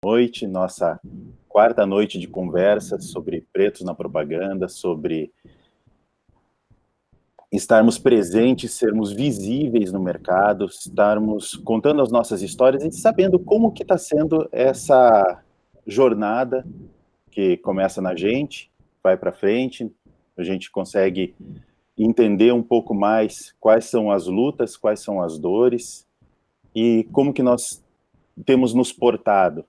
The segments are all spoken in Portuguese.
noite, nossa quarta noite de conversa sobre pretos na propaganda, sobre estarmos presentes, sermos visíveis no mercado, estarmos contando as nossas histórias e sabendo como que está sendo essa jornada que começa na gente, vai para frente, a gente consegue entender um pouco mais quais são as lutas, quais são as dores e como que nós temos nos portado.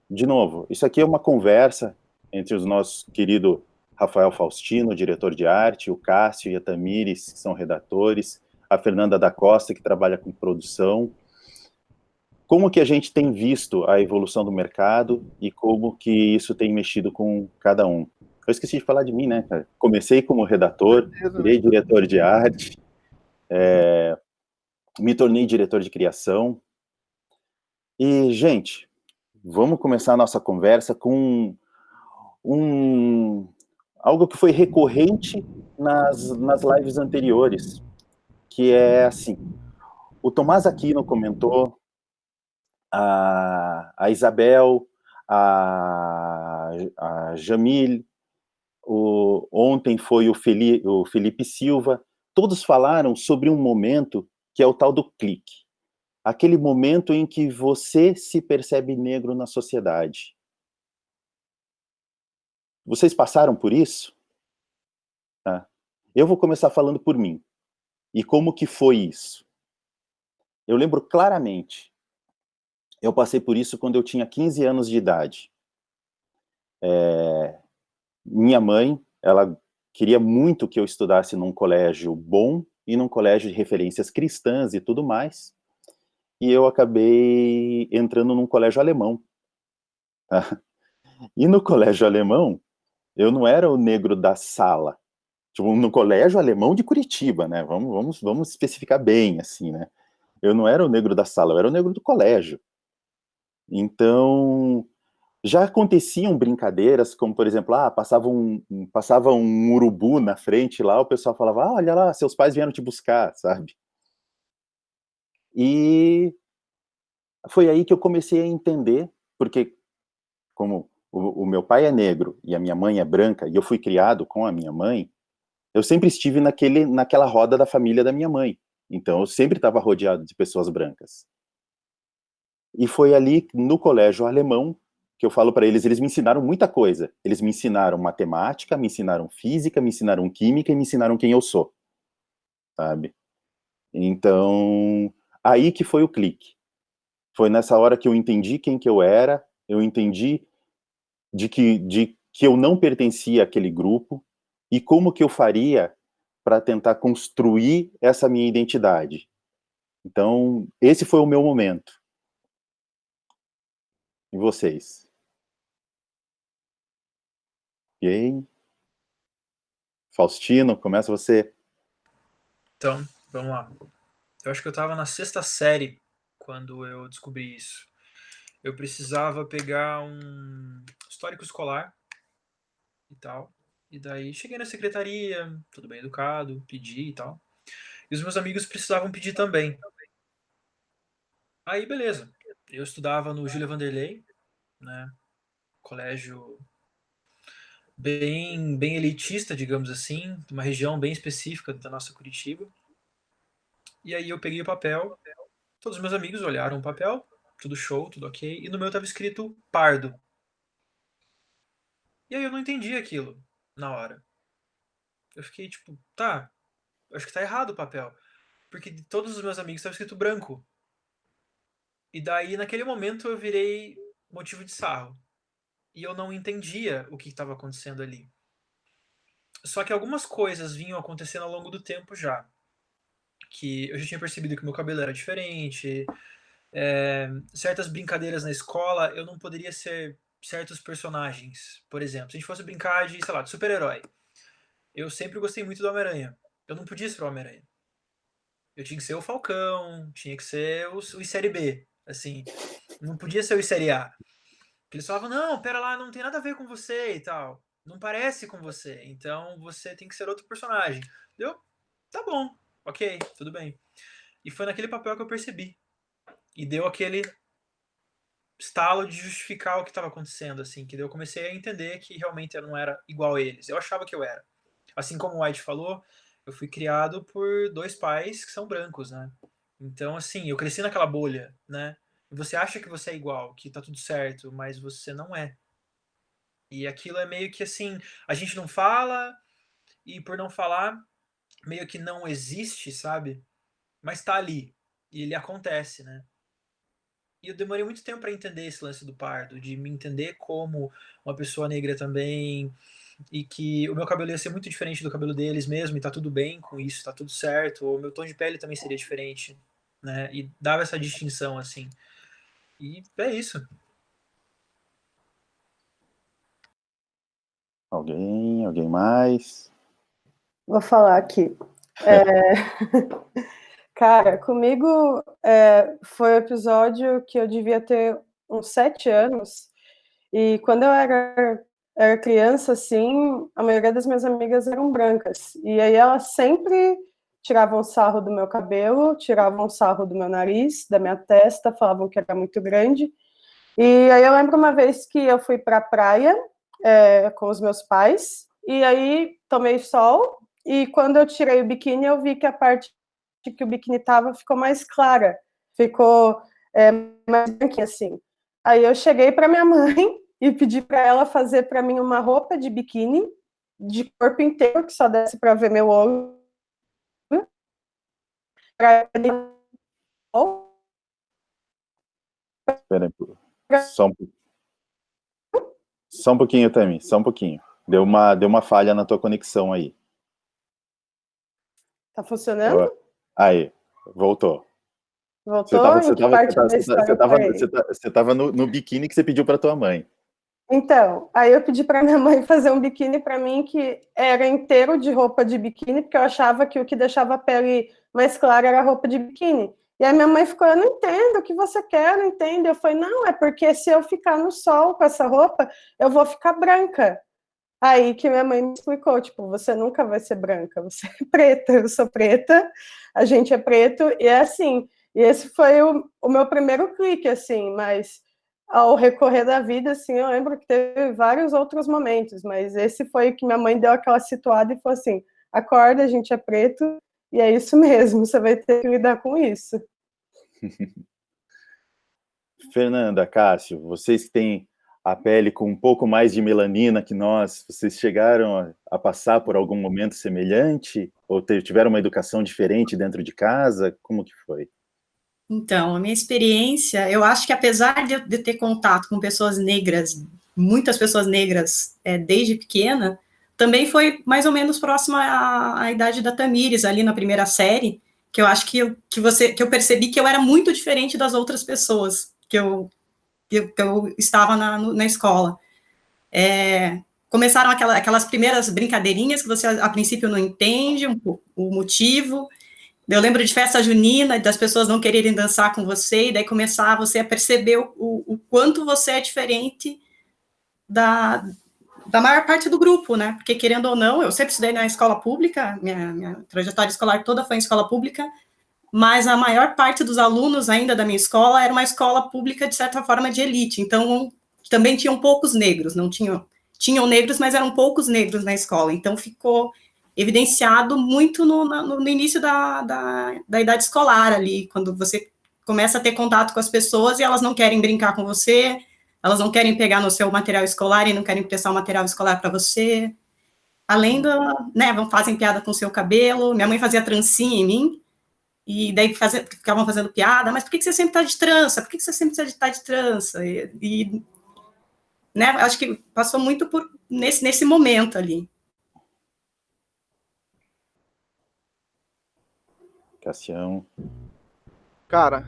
De novo, isso aqui é uma conversa entre os nossos querido Rafael Faustino, diretor de arte, o Cássio e a Tamires, que são redatores, a Fernanda da Costa, que trabalha com produção. Como que a gente tem visto a evolução do mercado e como que isso tem mexido com cada um? Eu esqueci de falar de mim, né, cara? Comecei como redator, virei diretor de arte, me tornei diretor de criação. E, gente, vamos começar a nossa conversa com algo que foi recorrente nas lives anteriores, que é assim, o Tomás Aquino comentou, a Isabel, a Jamil, ontem foi o Felipe Silva, todos falaram sobre um momento que é o tal do clique, aquele momento em que você se percebe negro na sociedade. Vocês passaram por isso? Tá. Eu vou começar falando por mim. E como que foi isso? Eu lembro claramente, eu passei por isso quando eu tinha 15 anos de idade. Minha mãe, ela queria muito que eu estudasse num colégio bom e num colégio de referências cristãs e tudo mais, e eu acabei entrando num colégio alemão. Tá? E no colégio alemão, eu não era o negro da sala, tipo, no colégio alemão de Curitiba, né? Vamos especificar bem, assim, né? Eu não era o negro da sala, eu era o negro do colégio. Então, já aconteciam brincadeiras, como, por exemplo, passava um urubu na frente lá, o pessoal falava, olha lá, seus pais vieram te buscar, sabe? E foi aí que eu comecei a entender, porque como o meu pai é negro e a minha mãe é branca, e eu fui criado com a minha mãe, eu sempre estive naquela roda da família da minha mãe. Então, eu sempre estava rodeado de pessoas brancas. E foi ali, no colégio alemão, que eu falo para eles, eles me ensinaram muita coisa. Eles me ensinaram matemática, me ensinaram física, me ensinaram química e me ensinaram quem eu sou, sabe? Então, aí que foi o clique. Foi nessa hora que eu entendi quem que eu era, eu entendi de que eu não pertencia àquele grupo e como que eu faria para tentar construir essa minha identidade. Então, esse foi o meu momento. E vocês? E aí? Faustino, começa você. Então, vamos lá. Eu acho que eu estava na sexta série quando eu descobri isso. Eu precisava pegar um histórico escolar e tal. E daí cheguei na secretaria, tudo bem educado, pedi e tal. E os meus amigos precisavam pedir também. Aí, beleza. Eu estudava no Júlia Vanderlei, né? Colégio bem elitista, digamos assim, uma região bem específica da nossa Curitiba. E aí eu peguei o papel, todos os meus amigos olharam o papel, tudo show, tudo ok, e no meu estava escrito pardo. E aí eu não entendi aquilo na hora. Eu fiquei tipo, tá, acho que tá errado o papel. Porque de todos os meus amigos estava escrito branco. E daí, naquele momento, eu virei motivo de sarro. E eu não entendia o que estava acontecendo ali. Só que algumas coisas vinham acontecendo ao longo do tempo já. Que eu já tinha percebido que meu cabelo era diferente, certas brincadeiras na escola, eu não poderia ser certos personagens. Por exemplo, se a gente fosse brincar de, sei lá, de super-herói. Eu sempre gostei muito do Homem-Aranha. Eu não podia ser o Homem-Aranha. Eu tinha que ser o Falcão, tinha que ser o Série B, assim. Não podia ser o Série A. Porque eles falavam, não, pera lá, não tem nada a ver com você e tal. Não parece com você, então você tem que ser outro personagem. Eu, tá bom, ok, tudo bem. E foi naquele papel que eu percebi. E deu aquele estalo de justificar o que estava acontecendo, assim, que daí eu comecei a entender que realmente eu não era igual a eles. Eu achava que eu era. Assim como o White falou, eu fui criado por 2 pais que são brancos, né. Então, assim, eu cresci naquela bolha, né. E você acha que você é igual, que tá tudo certo, mas você não é. E aquilo é meio que assim, a gente não fala, e por não falar, meio que não existe, sabe, mas tá ali, e ele acontece, né. E eu demorei muito tempo para entender esse lance do pardo, de me entender como uma pessoa negra também, e que o meu cabelo ia ser muito diferente do cabelo deles mesmo, e tá tudo bem com isso, tá tudo certo, o meu tom de pele também seria diferente, né, e dava essa distinção, assim. E é isso. Alguém mais? Vou falar aqui. Cara, comigo foi o episódio que eu devia ter uns 7 anos, e quando eu era criança, assim, a maioria das minhas amigas eram brancas, e aí elas sempre tiravam sarro do meu cabelo, tiravam sarro do meu nariz, da minha testa, falavam que era muito grande, e aí eu lembro uma vez que eu fui pra praia com os meus pais, e aí tomei sol, e quando eu tirei o biquíni, eu vi que a parte que o biquíni tava ficou mais clara, ficou mais branquinha, assim. Aí eu cheguei para minha mãe e pedi para ela fazer para mim uma roupa de biquíni, de corpo inteiro, que só desse para ver meu olho, pra... Espera aí, só um, só um pouquinho, Tami, só um pouquinho. Deu uma falha na tua conexão aí. Tá funcionando? Aí, voltou. Você Voltou? tava, Em você que tava, você parte tava, da história eu parei? você tava no biquíni que você pediu para tua mãe. Então, aí eu pedi para minha mãe fazer um biquíni para mim que era inteiro de roupa de biquíni, porque eu achava que o que deixava a pele mais clara era a roupa de biquíni. E aí minha mãe ficou, eu não entendo o que você quer, não entendo. Eu falei, não, é porque se eu ficar no sol com essa roupa, eu vou ficar branca. Aí que minha mãe me explicou, tipo, você nunca vai ser branca, você é preta, eu sou preta, a gente é preto, e é assim. E esse foi o meu primeiro clique, assim, mas ao recorrer da vida, assim, eu lembro que teve vários outros momentos, mas esse foi o que minha mãe deu aquela situada e falou assim, acorda, a gente é preto, e é isso mesmo, você vai ter que lidar com isso. Fernanda, Cássio, vocês que têm a pele com um pouco mais de melanina que nós, vocês chegaram a passar por algum momento semelhante? Ou tiveram uma educação diferente dentro de casa? Como que foi? Então, a minha experiência, eu acho que apesar de ter contato com pessoas negras, muitas pessoas negras, desde pequena, também foi mais ou menos próxima à idade da Tamires, ali na primeira série, que eu acho que eu percebi que eu era muito diferente das outras pessoas que eu estava na escola. Começaram aquelas primeiras brincadeirinhas que você, a princípio, não entende o motivo. Eu lembro de festa junina, das pessoas não quererem dançar com você, e daí começar você a perceber o quanto você é diferente da maior parte do grupo, né? Porque, querendo ou não, eu sempre estudei na escola pública, minha trajetória escolar toda foi em escola pública, mas a maior parte dos alunos ainda da minha escola era uma escola pública, de certa forma, de elite. Então, também tinham poucos negros, não tinham negros, mas eram poucos negros na escola. Então, ficou evidenciado muito no início da idade escolar ali, quando você começa a ter contato com as pessoas e elas não querem brincar com você, elas não querem pegar no seu material escolar e não querem prestar o material escolar para você. Além né, fazem piada com o seu cabelo. Minha mãe fazia trancinha em mim, e daí ficavam fazendo piada, mas por que você sempre está de trança? Por que você sempre está de trança? Né, acho que passou muito nesse momento ali. Cassião. Cara,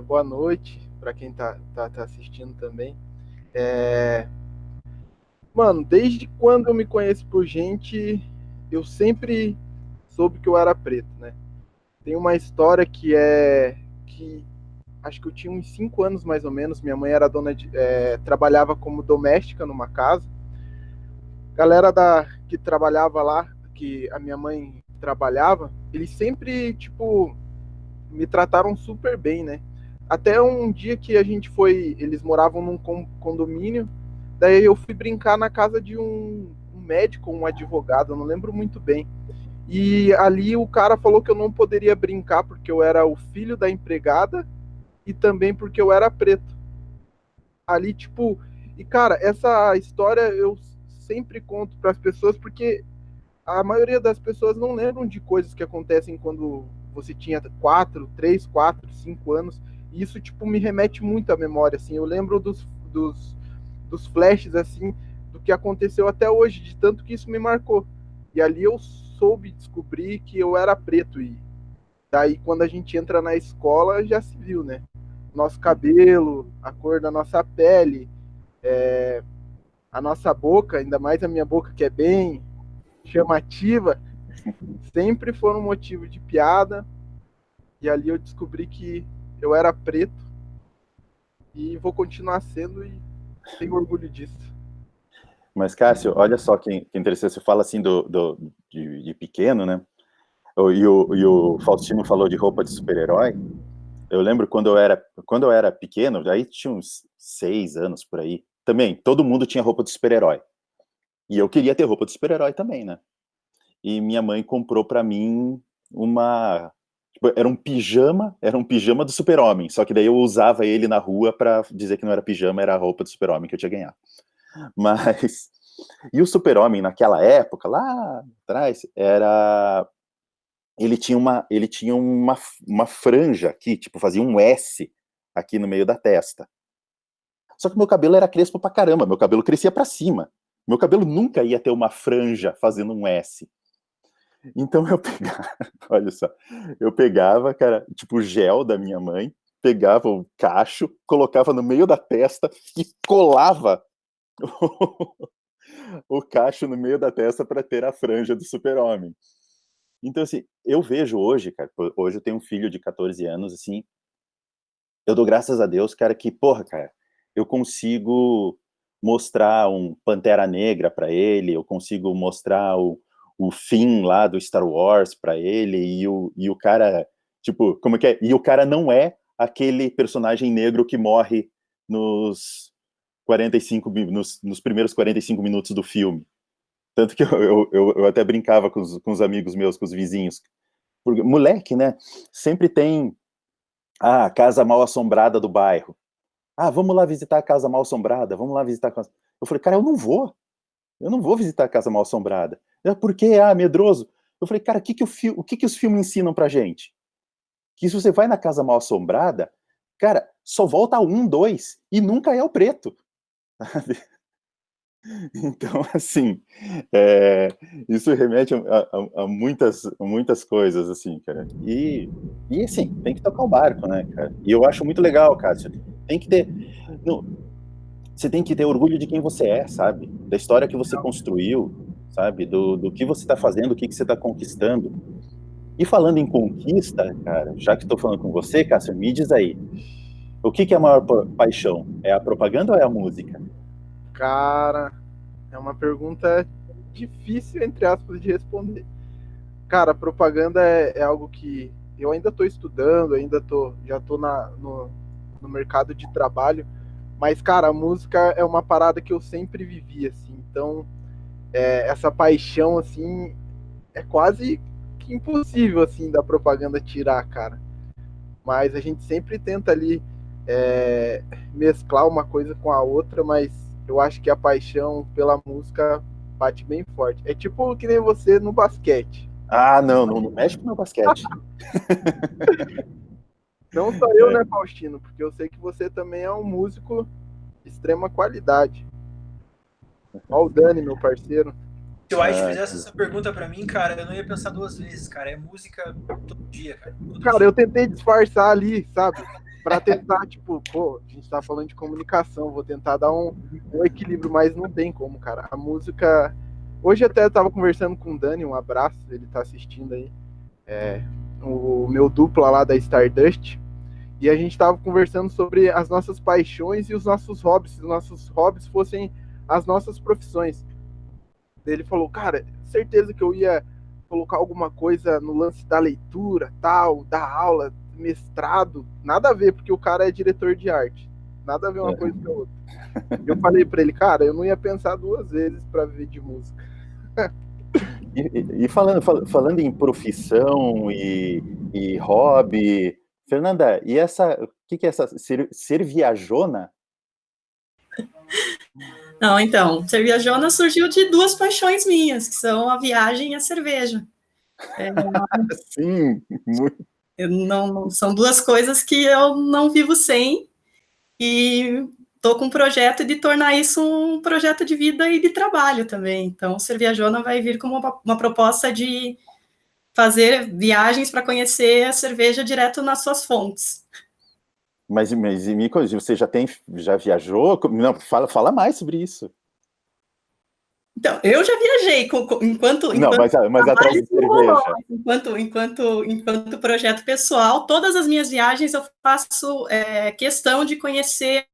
boa noite para quem tá assistindo também. Mano, desde quando eu me conheço por gente, eu sempre soube que eu era preto, né? Tem uma história que acho que eu tinha uns 5 anos mais ou menos. Minha mãe era trabalhava como doméstica numa casa. Galera que trabalhava lá, que a minha mãe trabalhava, eles sempre, tipo, me trataram super bem, né? Até um dia que a gente foi, eles moravam num condomínio, daí eu fui brincar na casa de um médico, um advogado, eu não lembro muito bem. E ali o cara falou que eu não poderia brincar porque eu era o filho da empregada e também porque eu era preto. Ali, tipo, e cara, essa história eu sempre conto para as pessoas porque a maioria das pessoas não lembram de coisas que acontecem quando você tinha 4, 3, 4, 5 anos. E isso, tipo, me remete muito à memória, assim. Eu lembro dos flashes, assim, do que aconteceu até hoje, de tanto que isso me marcou. E ali eu soube descobrir que eu era preto. E daí, quando a gente entra na escola, já se viu, né? Nosso cabelo, a cor da nossa pele, a nossa boca, ainda mais a minha boca, que é bem chamativa, sempre foram motivo de piada. E ali eu descobri que eu era preto e vou continuar sendo e tenho orgulho disso. Mas, Cássio, olha só que interessante, você fala assim de pequeno, né? E o Faustino falou de roupa de super-herói. Eu lembro quando eu era pequeno, aí tinha uns 6 anos por aí, também, todo mundo tinha roupa de super-herói. E eu queria ter roupa de super-herói também, né? E minha mãe comprou pra mim uma... Tipo, era um pijama do super-homem, só que daí eu usava ele na rua pra dizer que não era pijama, era a roupa do super-homem que eu tinha ganhado. Mas... E o super-homem, naquela época, lá atrás, ele tinha uma franja aqui, tipo, fazia um S aqui no meio da testa. Só que meu cabelo era crespo pra caramba, meu cabelo crescia pra cima. Meu cabelo nunca ia ter uma franja fazendo um S. Então eu pegava, olha só, eu pegava, cara, tipo, o gel da minha mãe, pegava o cacho, colocava no meio da testa e colava o cacho no meio da testa para ter a franja do super-homem. Então, assim, eu vejo hoje, cara, hoje eu tenho um filho de 14 anos, assim, eu dou graças a Deus, cara, que, porra, cara, eu consigo mostrar um Pantera Negra para ele, eu consigo mostrar o Finn lá do Star Wars para ele, e o cara, tipo, como que é? E o cara não é aquele personagem negro que morre nos 45, nos primeiros 45 minutos do filme. Tanto que eu até brincava com os amigos meus, com os vizinhos. Porque, moleque, né? Sempre tem a casa mal assombrada do bairro. Ah, vamos lá visitar a casa mal assombrada, vamos lá visitar a casa... Eu falei, cara, eu não vou visitar a casa mal assombrada. Por quê? Ah, medroso. Eu falei, cara, o que os filmes ensinam pra gente? Que se você vai na casa mal assombrada, cara, só volta 1, 2 e nunca é o preto. Então, assim, isso remete a muitas coisas, assim, cara. E, assim, tem que tocar o barco, né, cara? E eu acho muito legal, Cássio. Tem que ter... Não, você tem que ter orgulho de quem você é, sabe? Da história que você construiu, sabe? Do que você está fazendo, o que você está conquistando. E falando em conquista, cara, já que estou falando com você, Cássio, me diz aí, o que é a maior paixão? É a propaganda ou é a música? Cara, é uma pergunta difícil, entre aspas, de responder. Cara, propaganda é algo que eu ainda estou estudando, já estou no mercado de trabalho, mas, cara, a música é uma parada que eu sempre vivi, assim, então, essa paixão, assim, é quase que impossível, assim, da propaganda tirar, cara. Mas a gente sempre tenta ali mesclar uma coisa com a outra, mas eu acho que a paixão pela música bate bem forte. É tipo que nem você no basquete. Ah, não mexe com o meu basquete. Não só eu, né, Faustino? Porque eu sei que você também é um músico de extrema qualidade. Ó o Dani, meu parceiro. Se o Ash fizesse essa pergunta pra mim, cara, eu não ia pensar 2 vezes, cara. É música todo dia, cara. Cara, eu tentei disfarçar ali, sabe? Pra tentar, tipo, pô, a gente tá falando de comunicação, vou tentar dar um equilíbrio, mas não tem como, cara. A música... Hoje até eu tava conversando com o Dani, um abraço, ele tá assistindo aí. O meu dupla lá da Stardust. E a gente tava conversando sobre as nossas paixões e os nossos hobbies. Se os nossos hobbies fossem as nossas profissões. Ele falou, cara, certeza que eu ia colocar alguma coisa no lance da leitura, tal, da aula. mestrado, nada a ver, porque o cara é diretor de arte. Nada a ver uma coisa com a outra. Eu falei pra ele, cara, eu não ia pensar 2 vezes pra viver de música. E falando em profissão e hobby, Fernanda, e o que é essa ser viajona? Não, então, ser viajona surgiu de 2 paixões minhas, que são a viagem e a cerveja. Sim, muito. São 2 coisas que eu não vivo sem, e estou com um projeto de tornar isso um projeto de vida e de trabalho também. Então, ser viajona vai vir como uma proposta de fazer viagens para conhecer a cerveja direto nas suas fontes. Mas você já viajou? Não, fala mais sobre isso. Então, eu já viajei enquanto Não, mas atrás de cerveja. Enquanto projeto pessoal, todas as minhas viagens eu faço questão de conhecer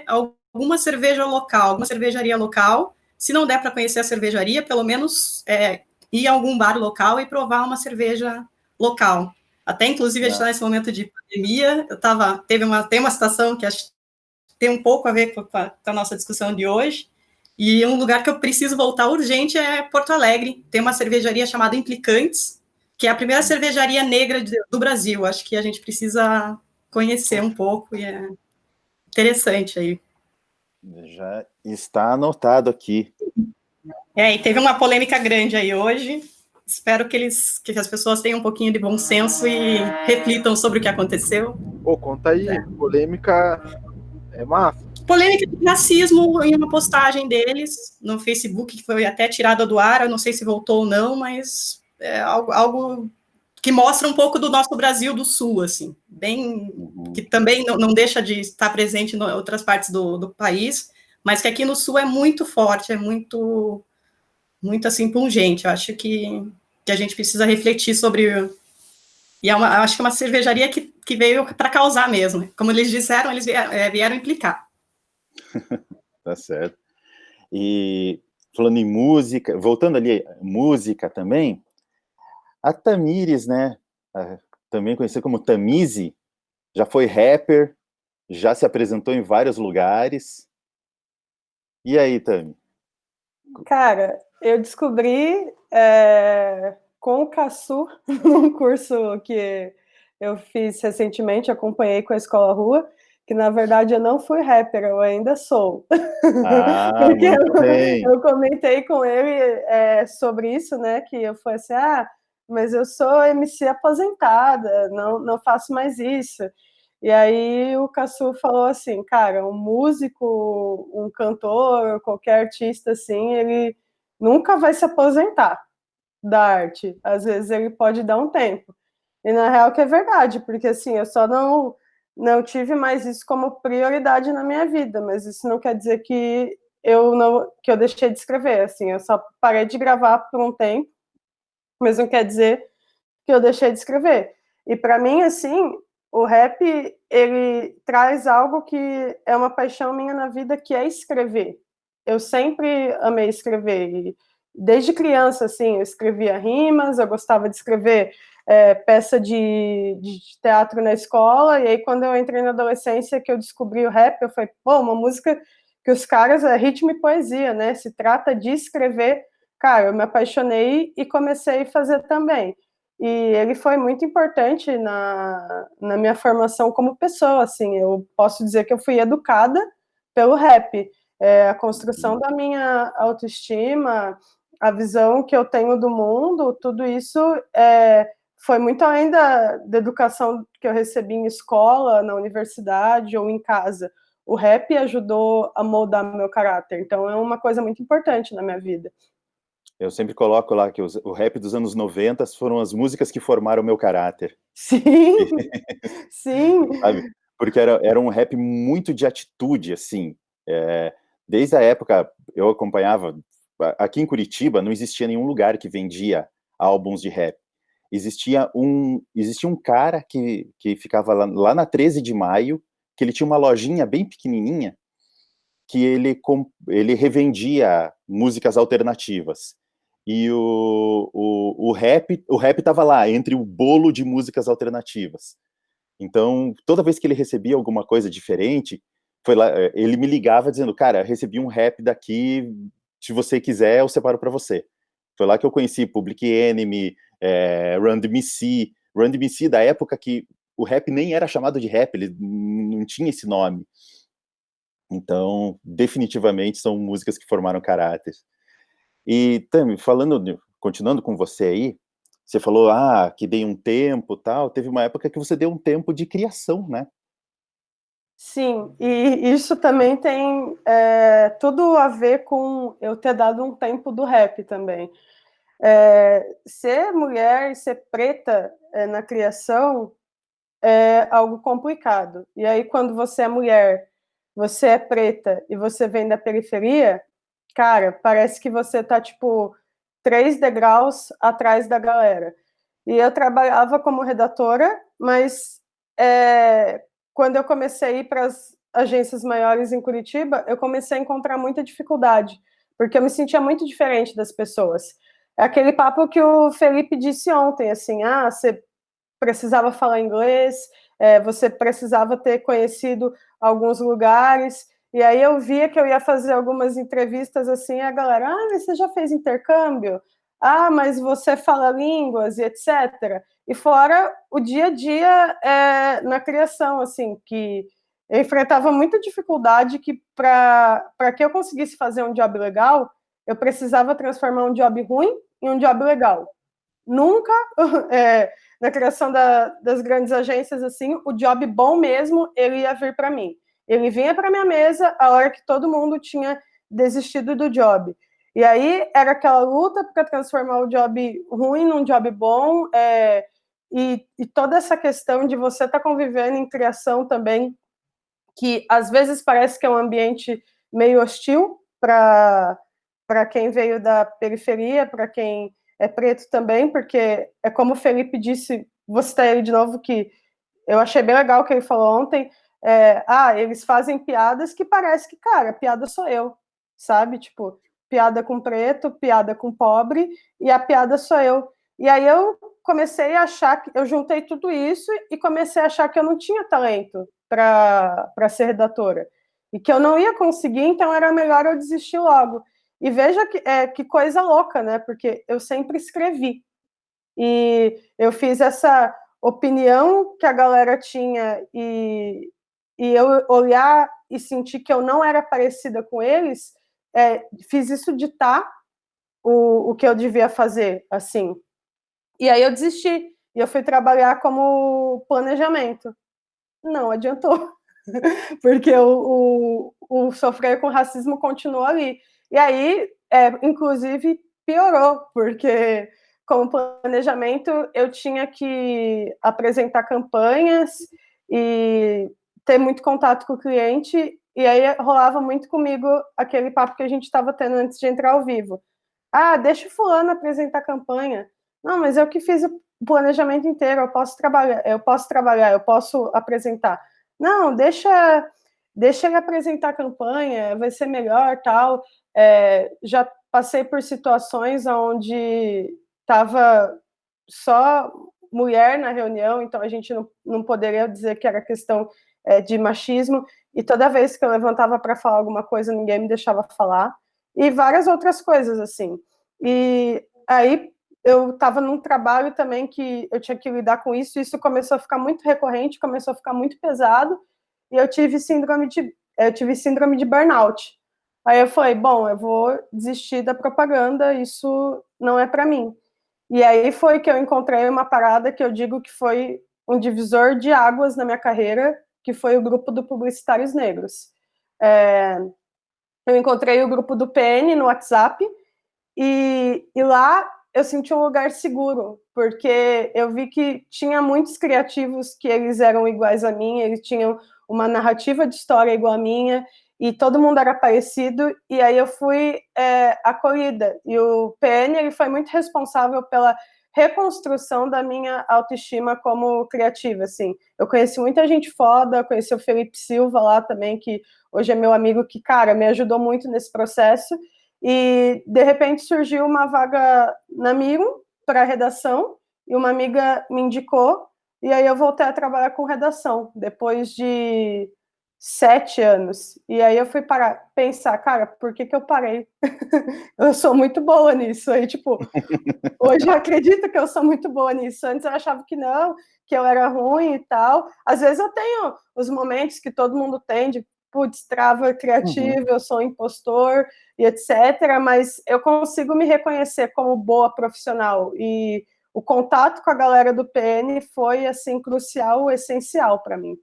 alguma cerveja local, alguma cervejaria local. Se não der para conhecer a cervejaria, pelo menos ir a algum bar local e provar uma cerveja local. Até, inclusive, a gente está nesse momento de pandemia, tem uma situação que acho que tem um pouco a ver com a nossa discussão de hoje, e um lugar que eu preciso voltar urgente é Porto Alegre. Tem uma cervejaria chamada Implicantes, que é a primeira cervejaria negra do Brasil. Acho que a gente precisa conhecer um pouco, e é interessante aí. Já está anotado aqui. E teve uma polêmica grande aí hoje. Espero que as pessoas tenham um pouquinho de bom senso e reflitam sobre o que aconteceu. Pô, conta aí, polêmica é massa. Polêmica de racismo em uma postagem deles no Facebook, que foi até tirada do ar, eu não sei se voltou ou não, mas é algo que mostra um pouco do nosso Brasil do Sul, assim, bem, que também não deixa de estar presente em outras partes do país, mas que aqui no Sul é muito forte, é muito, muito assim, pungente. Eu acho que a gente precisa refletir sobre... E acho que é uma cervejaria que veio para causar mesmo. Como eles disseram, eles vieram implicar. Tá certo. E falando em música, voltando ali, música também, a Tamires, né, também conhecida como Tamise, já foi rapper, já se apresentou em vários lugares. E aí, Tami? Cara, eu descobri com o Caçu, num curso que eu fiz recentemente, acompanhei com a Escola Rua, que na verdade eu não fui rapper, eu ainda sou. Porque muito bem. eu comentei com ele sobre isso, né? Que eu falei assim, mas eu sou MC aposentada, não faço mais isso. E aí o Caçu falou assim, cara, um músico, um cantor, qualquer artista assim, ele nunca vai se aposentar da arte. Às vezes ele pode dar um tempo. E na real que é verdade, porque assim, eu só não tive mais isso como prioridade na minha vida, mas isso não quer dizer que eu deixei de escrever, assim, eu só parei de gravar por um tempo, mas não quer dizer que eu deixei de escrever. E para mim, assim, o rap, ele traz algo que é uma paixão minha na vida, que é escrever. Eu sempre amei escrever, e desde criança, assim, eu escrevia rimas, eu gostava de escrever peça de teatro na escola, e aí quando eu entrei na adolescência, que eu descobri o rap, eu falei, pô, uma música que os caras é ritmo e poesia, né? Se trata de escrever. Cara, eu me apaixonei e comecei a fazer também. E ele foi muito importante na minha formação como pessoa, assim, eu posso dizer que eu fui educada pelo rap, a construção da minha autoestima, a visão que eu tenho do mundo, tudo isso foi muito além da educação que eu recebi em escola, na universidade ou em casa. O rap ajudou a moldar meu caráter, então é uma coisa muito importante na minha vida. Eu sempre coloco lá que o rap dos anos 90 foram as músicas que formaram o meu caráter. Sim, sim. Sabe? Porque era um rap muito de atitude, assim. Desde a época, eu acompanhava... Aqui em Curitiba, não existia nenhum lugar que vendia álbuns de rap. Existia um cara que ficava lá na 13 de Maio, que ele tinha uma lojinha bem pequenininha, que ele revendia músicas alternativas. E o rap estava lá, entre o bolo de músicas alternativas. Então, toda vez que ele recebia alguma coisa diferente, foi lá, ele me ligava dizendo, cara, recebi um rap daqui, se você quiser, eu separo para você. Foi lá que eu conheci Public Enemy, Run DMC. Run DMC da época que o rap nem era chamado de rap, ele não tinha esse nome. Então, definitivamente são músicas que formaram caráter. E, Tami, continuando com você aí, você falou, que dei um tempo, tal, teve uma época que você deu um tempo de criação, né? Sim, e isso também tem tudo a ver com eu ter dado um tempo do rap também. Ser mulher e ser preta na criação é algo complicado. E aí, quando você é mulher, você é preta e você vem da periferia, cara, parece que você tá, tipo, 3 degraus atrás da galera. E eu trabalhava como redatora, mas quando eu comecei a ir para as agências maiores em Curitiba, eu comecei a encontrar muita dificuldade, porque eu me sentia muito diferente das pessoas. É aquele papo que o Felipe disse ontem, assim, você precisava falar inglês, você precisava ter conhecido alguns lugares, e aí eu via que eu ia fazer algumas entrevistas assim, a galera, mas você já fez intercâmbio? Mas você fala línguas e etc. E fora o dia a dia na criação, assim, que eu enfrentava muita dificuldade que para que eu conseguisse fazer um job legal, eu precisava transformar um job ruim em um job legal. Nunca, na criação das grandes agências, assim, o job bom mesmo, ele ia vir para mim. Ele vinha para minha mesa a hora que todo mundo tinha desistido do job. E aí era aquela luta para transformar o job ruim num job bom, e toda essa questão de você estar convivendo em criação também, que às vezes parece que é um ambiente meio hostil para quem veio da periferia, para quem é preto também, porque é como o Felipe disse, vou citar ele de novo, que eu achei bem legal o que ele falou ontem, eles fazem piadas que parece que, cara, piada sou eu, sabe? Tipo, piada com preto, piada com pobre, e a piada sou eu. E aí eu comecei a achar, eu juntei tudo isso e comecei a achar que eu não tinha talento para ser redatora, e que eu não ia conseguir, então era melhor eu desistir logo. E veja que coisa louca, né? Porque eu sempre escrevi. E eu fiz essa opinião que a galera tinha e eu olhar e sentir que eu não era parecida com eles, fiz isso ditar o que eu devia fazer, assim. E aí eu desisti. E eu fui trabalhar como planejamento. Não adiantou. Porque o sofrer com racismo continua ali. E aí, inclusive, piorou, porque como planejamento eu tinha que apresentar campanhas e ter muito contato com o cliente, e aí rolava muito comigo aquele papo que a gente estava tendo antes de entrar ao vivo. Deixa o fulano apresentar a campanha. Não, mas eu que fiz o planejamento inteiro, eu posso trabalhar, eu posso apresentar. Não, deixa ele apresentar a campanha, vai ser melhor, tal. Já passei por situações onde estava só mulher na reunião, então a gente não poderia dizer que era questão de machismo, e toda vez que eu levantava para falar alguma coisa, ninguém me deixava falar, e várias outras coisas, assim. E aí eu estava num trabalho também que eu tinha que lidar com isso, e isso começou a ficar muito recorrente, começou a ficar muito pesado, e eu tive síndrome de burnout. Aí eu falei, bom, eu vou desistir da propaganda, isso não é para mim. E aí foi que eu encontrei uma parada que eu digo que foi um divisor de águas na minha carreira, que foi o grupo do Publicitários Negros. Eu encontrei o grupo do PN no WhatsApp, e lá eu senti um lugar seguro, porque eu vi que tinha muitos criativos que eles eram iguais a mim, eles tinham uma narrativa de história igual a minha, e todo mundo era parecido, e aí eu fui acolhida. E o PN ele foi muito responsável pela reconstrução da minha autoestima como criativa, assim. Eu conheci muita gente foda, conheci o Felipe Silva lá também, que hoje é meu amigo, que, cara, me ajudou muito nesse processo, e de repente surgiu uma vaga na Miro para redação, e uma amiga me indicou, E aí eu voltei a trabalhar com redação, depois de 7 anos. E aí eu fui pensar, cara, por que eu parei? Eu sou muito boa nisso. Aí, tipo, hoje eu acredito que eu sou muito boa nisso. Antes eu achava que não, que eu era ruim e tal. Às vezes eu tenho os momentos que todo mundo tem de, putz, trava criativa, eu sou um impostor e etc. Mas eu consigo me reconhecer como boa profissional. E o contato com a galera do PN foi, assim, crucial, essencial para mim.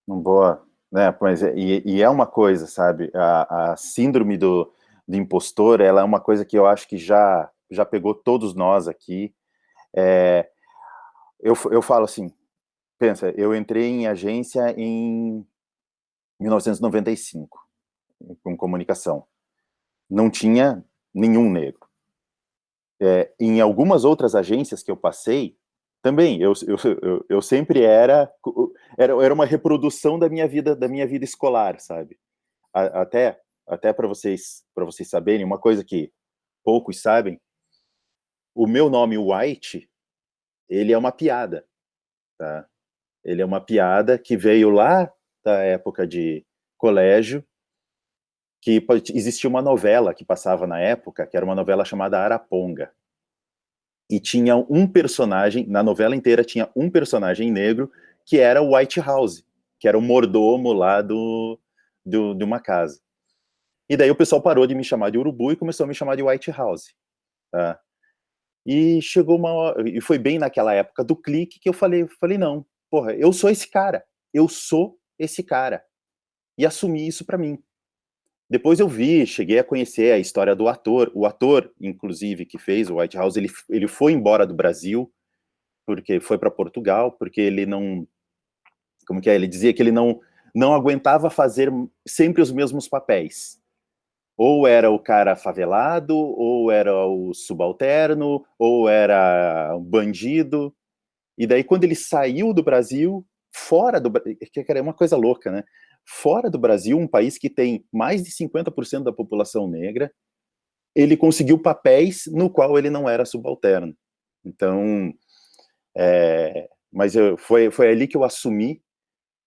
Boa, né? Mas e é uma coisa, sabe? A síndrome do impostor, ela é uma coisa que eu acho que já pegou todos nós aqui. Eu falo assim, pensa, eu entrei em agência em 1995, com comunicação. Não tinha nenhum negro. Em algumas outras agências que eu passei, também, eu sempre era uma reprodução da minha vida escolar, sabe? Até para vocês saberem, uma coisa que poucos sabem, o meu nome White, ele é uma piada, tá? Ele é uma piada que veio lá da época de colégio, que existia uma novela que passava na época, que era uma novela chamada Araponga. E tinha um personagem, na novela inteira tinha um personagem negro, que era o White House, que era o mordomo lá de uma casa. E daí o pessoal parou de me chamar de urubu e começou a me chamar de White House. Tá? E chegou e foi bem naquela época do clique que eu falei, não, porra, eu sou esse cara. Eu sou esse cara. E assumi isso pra mim. Depois eu cheguei a conhecer a história do ator. O ator, inclusive, que fez o White House, ele foi embora do Brasil, porque foi para Portugal, porque ele não... Como que é? Ele dizia que ele não aguentava fazer sempre os mesmos papéis. Ou era o cara favelado, ou era o subalterno, ou era um bandido. E daí, quando ele saiu do Brasil, que é uma coisa louca, né? Fora do Brasil, um país que tem mais de 50% da população negra, ele conseguiu papéis no qual ele não era subalterno. Então, mas foi ali que eu assumi.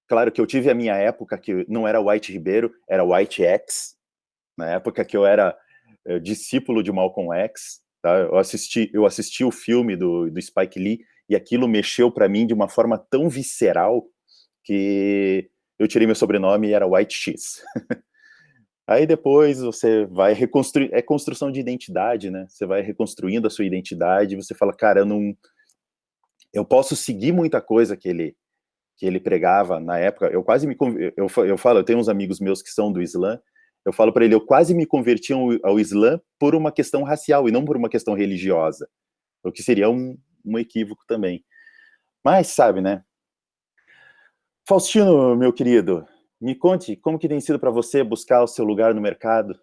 Claro que eu tive a minha época que não era White Ribeiro, era White X, na época que eu era discípulo de Malcolm X, tá? Eu assisti o filme do Spike Lee e aquilo mexeu para mim de uma forma tão visceral que eu tirei meu sobrenome e era White X. Aí depois você vai reconstruir, é construção de identidade, né? Você vai reconstruindo a sua identidade, você fala, cara, eu posso seguir muita coisa que ele pregava na época. Eu falo, eu tenho uns amigos meus que são do Islã, eu falo para ele, eu quase me converti ao Islã por uma questão racial e não por uma questão religiosa, o que seria um equívoco também. Mas, sabe, né? Faustino, meu querido, me conte como que tem sido para você buscar o seu lugar no mercado?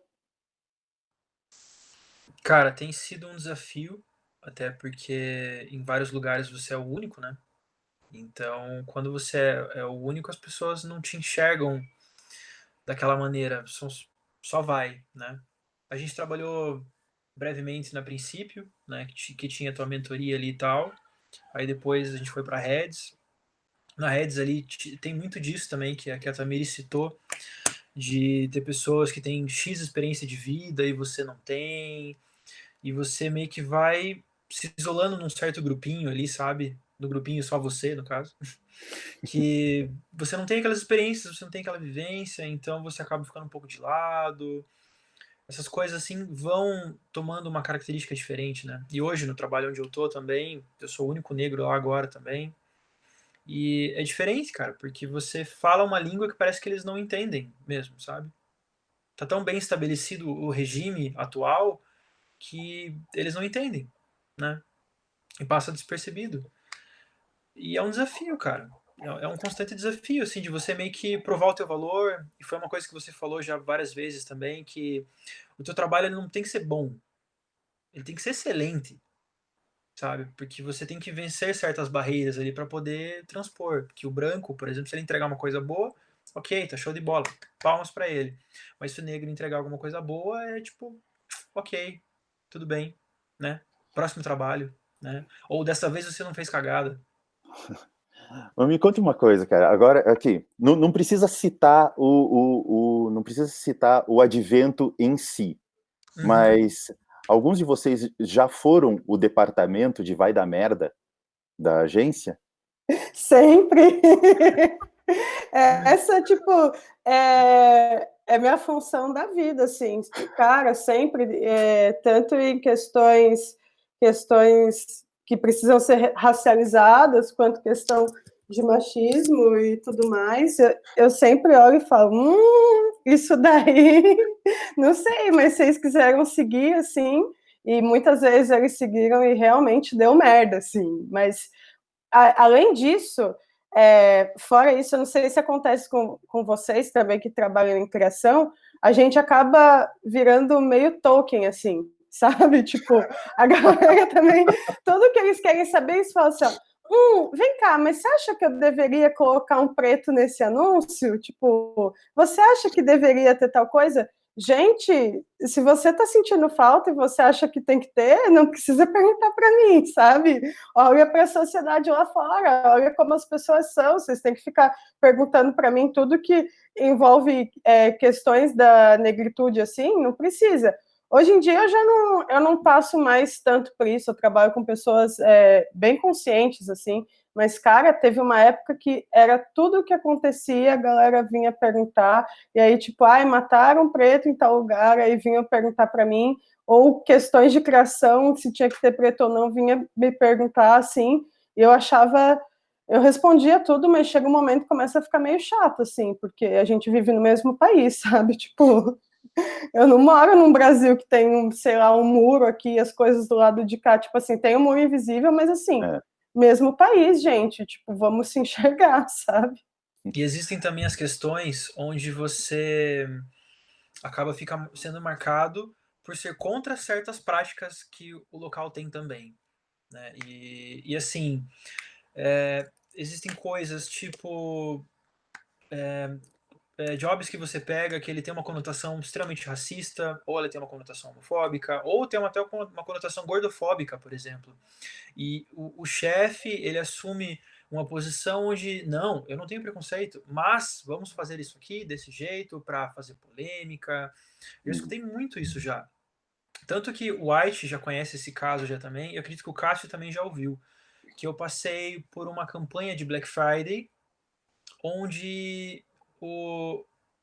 Cara, tem sido um desafio, até porque em vários lugares você é o único, né? Então, quando você é o único, as pessoas não te enxergam daquela maneira, só vai, né? A gente trabalhou brevemente na princípio, né, que tinha tua mentoria ali e tal. Aí depois a gente foi para Reds. Na Reds ali tem muito disso também que a Tamiri citou, de ter pessoas que têm X experiência de vida e você não tem, e você meio que vai se isolando num certo grupinho ali, sabe? No grupinho só você, no caso. Que você não tem aquelas experiências, você não tem aquela vivência, então você acaba ficando um pouco de lado. Essas coisas assim vão tomando uma característica diferente, né? E hoje no trabalho onde eu tô também, eu sou o único negro lá agora também. E é diferente, cara, porque você fala uma língua que parece que eles não entendem mesmo, sabe? Tá tão bem estabelecido o regime atual que eles não entendem, né? E passa despercebido. E é um desafio, cara. É um constante desafio, assim, de você meio que provar o teu valor. E foi uma coisa que você falou já várias vezes também, que o teu trabalho ele não tem que ser bom. Ele tem que ser excelente, sabe? Porque você tem que vencer certas barreiras ali para poder transpor. Porque o branco, por exemplo, se ele entregar uma coisa boa, ok, tá show de bola. Palmas para ele. Mas se o negro entregar alguma coisa boa, é tipo, ok, tudo bem, né? Próximo trabalho, né? Ou dessa vez você não fez cagada. Mas me conte uma coisa, cara. Agora, aqui, não precisa citar não precisa citar o advento em si, mas alguns de vocês já foram o departamento de vai dar merda da agência? Sempre. Essa, tipo, é minha função da vida, assim. Cara, sempre, tanto em questões que precisam ser racializadas, quanto questão de machismo e tudo mais, eu sempre olho e falo, isso daí, não sei, mas vocês quiseram seguir, assim, e muitas vezes eles seguiram e realmente deu merda, assim, mas além disso, fora isso, eu não sei se acontece com vocês também que trabalham em criação, a gente acaba virando meio Tolkien, assim, sabe? Tipo, a galera também, tudo que eles querem saber, eles falam assim, vem cá, mas você acha que eu deveria colocar um preto nesse anúncio? Tipo, você acha que deveria ter tal coisa? Gente, se você está sentindo falta e você acha que tem que ter, não precisa perguntar para mim, sabe? Olha para a sociedade lá fora, olha como as pessoas são, vocês têm que ficar perguntando para mim tudo que envolve questões da negritude, assim, não precisa. Hoje em dia eu não passo mais tanto por isso, eu trabalho com pessoas bem conscientes, assim, mas, cara, teve uma época que era tudo o que acontecia, a galera vinha perguntar, e aí, tipo, mataram um preto em tal lugar, aí vinham perguntar para mim, ou questões de criação, se tinha que ter preto ou não, vinha me perguntar, assim, e eu respondia tudo, mas chega um momento que começa a ficar meio chato, assim, porque a gente vive no mesmo país, sabe, tipo... Eu não moro num Brasil que tem, sei lá, um muro aqui, as coisas do lado de cá, tipo assim, tem um muro invisível, mas assim, mesmo país, gente, tipo, vamos se enxergar, sabe? E existem também as questões onde você acaba sendo marcado por ser contra certas práticas que o local tem também, né? E assim, existem coisas tipo jobs que você pega que ele tem uma conotação extremamente racista, ou ele tem uma conotação homofóbica, ou tem até uma conotação gordofóbica, por exemplo. E o chefe, ele assume uma posição onde, não, eu não tenho preconceito, mas vamos fazer isso aqui desse jeito para fazer polêmica. Eu escutei muito isso já. Tanto que o White já conhece esse caso já também, e eu acredito que o Cássio também já ouviu, que eu passei por uma campanha de Black Friday, onde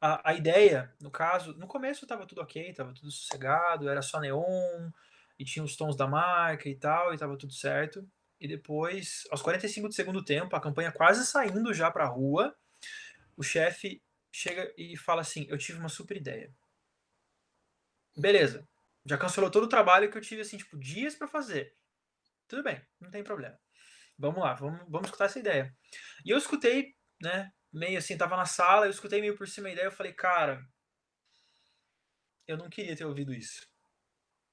a ideia, no caso, no começo estava tudo ok, estava tudo sossegado, era só neon, e tinha os tons da marca e tal, e estava tudo certo. E depois, aos 45 do segundo tempo, a campanha quase saindo já para a rua, o chefe chega e fala assim, eu tive uma super ideia. Beleza, já cancelou todo o trabalho que eu tive, assim, tipo, dias para fazer. Tudo bem, não tem problema. Vamos lá, vamos escutar essa ideia. E eu escutei, né, meio assim, tava na sala, eu escutei meio por cima a ideia, eu falei, cara, eu não queria ter ouvido isso.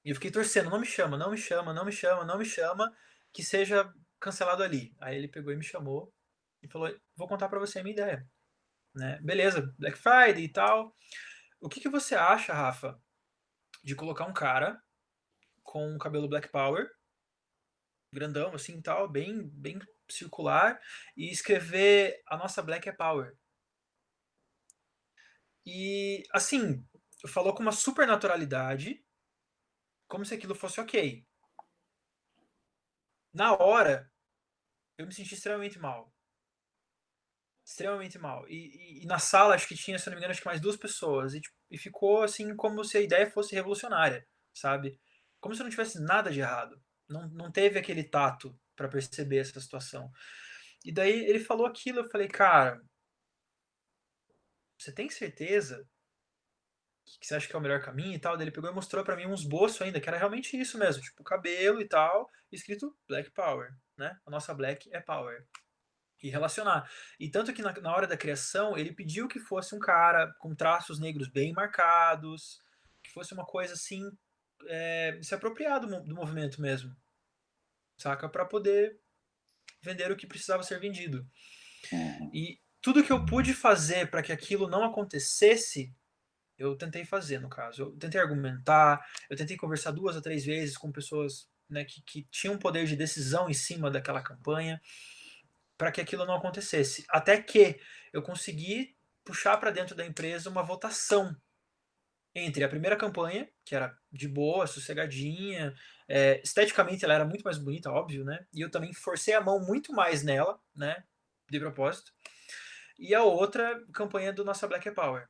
E eu fiquei torcendo, não me chama, não me chama, não me chama, não me chama, que seja cancelado ali. Aí ele pegou e me chamou e falou, vou contar pra você a minha ideia. Né? Beleza, Black Friday e tal. O que você acha, Rafa, de colocar um cara com um cabelo Black Power, grandão assim e tal, bem circular, e escrever a nossa Black é Power? E, assim, falou com uma super naturalidade, como se aquilo fosse ok. Na hora, eu me senti extremamente mal. Extremamente mal. E na sala, acho que tinha, se não me engano, acho que mais 2 pessoas. E ficou, assim, como se a ideia fosse revolucionária, sabe? Como se não tivesse nada de errado. Não teve aquele tato para perceber essa situação. E daí ele falou aquilo, eu falei, cara, você tem certeza que você acha que é o melhor caminho e tal? Daí ele pegou e mostrou para mim um esboço ainda, que era realmente isso mesmo, tipo, cabelo e tal, escrito Black Power, né? A nossa Black é Power. E relacionar. E tanto que na hora da criação, ele pediu que fosse um cara com traços negros bem marcados, que fosse uma coisa assim, se apropriar do movimento mesmo, saca? Para poder vender o que precisava ser vendido. E tudo que eu pude fazer para que aquilo não acontecesse, eu tentei fazer, no caso. Eu tentei argumentar, eu tentei conversar 2 a 3 vezes com pessoas, né, que tinham poder de decisão em cima daquela campanha. para que aquilo não acontecesse. Até que eu consegui puxar para dentro da empresa uma votação entre a primeira campanha, que era de boa, sossegadinha, esteticamente ela era muito mais bonita, óbvio, né? E eu também forcei a mão muito mais nela, né? De propósito. E a outra campanha do Nossa Black Power.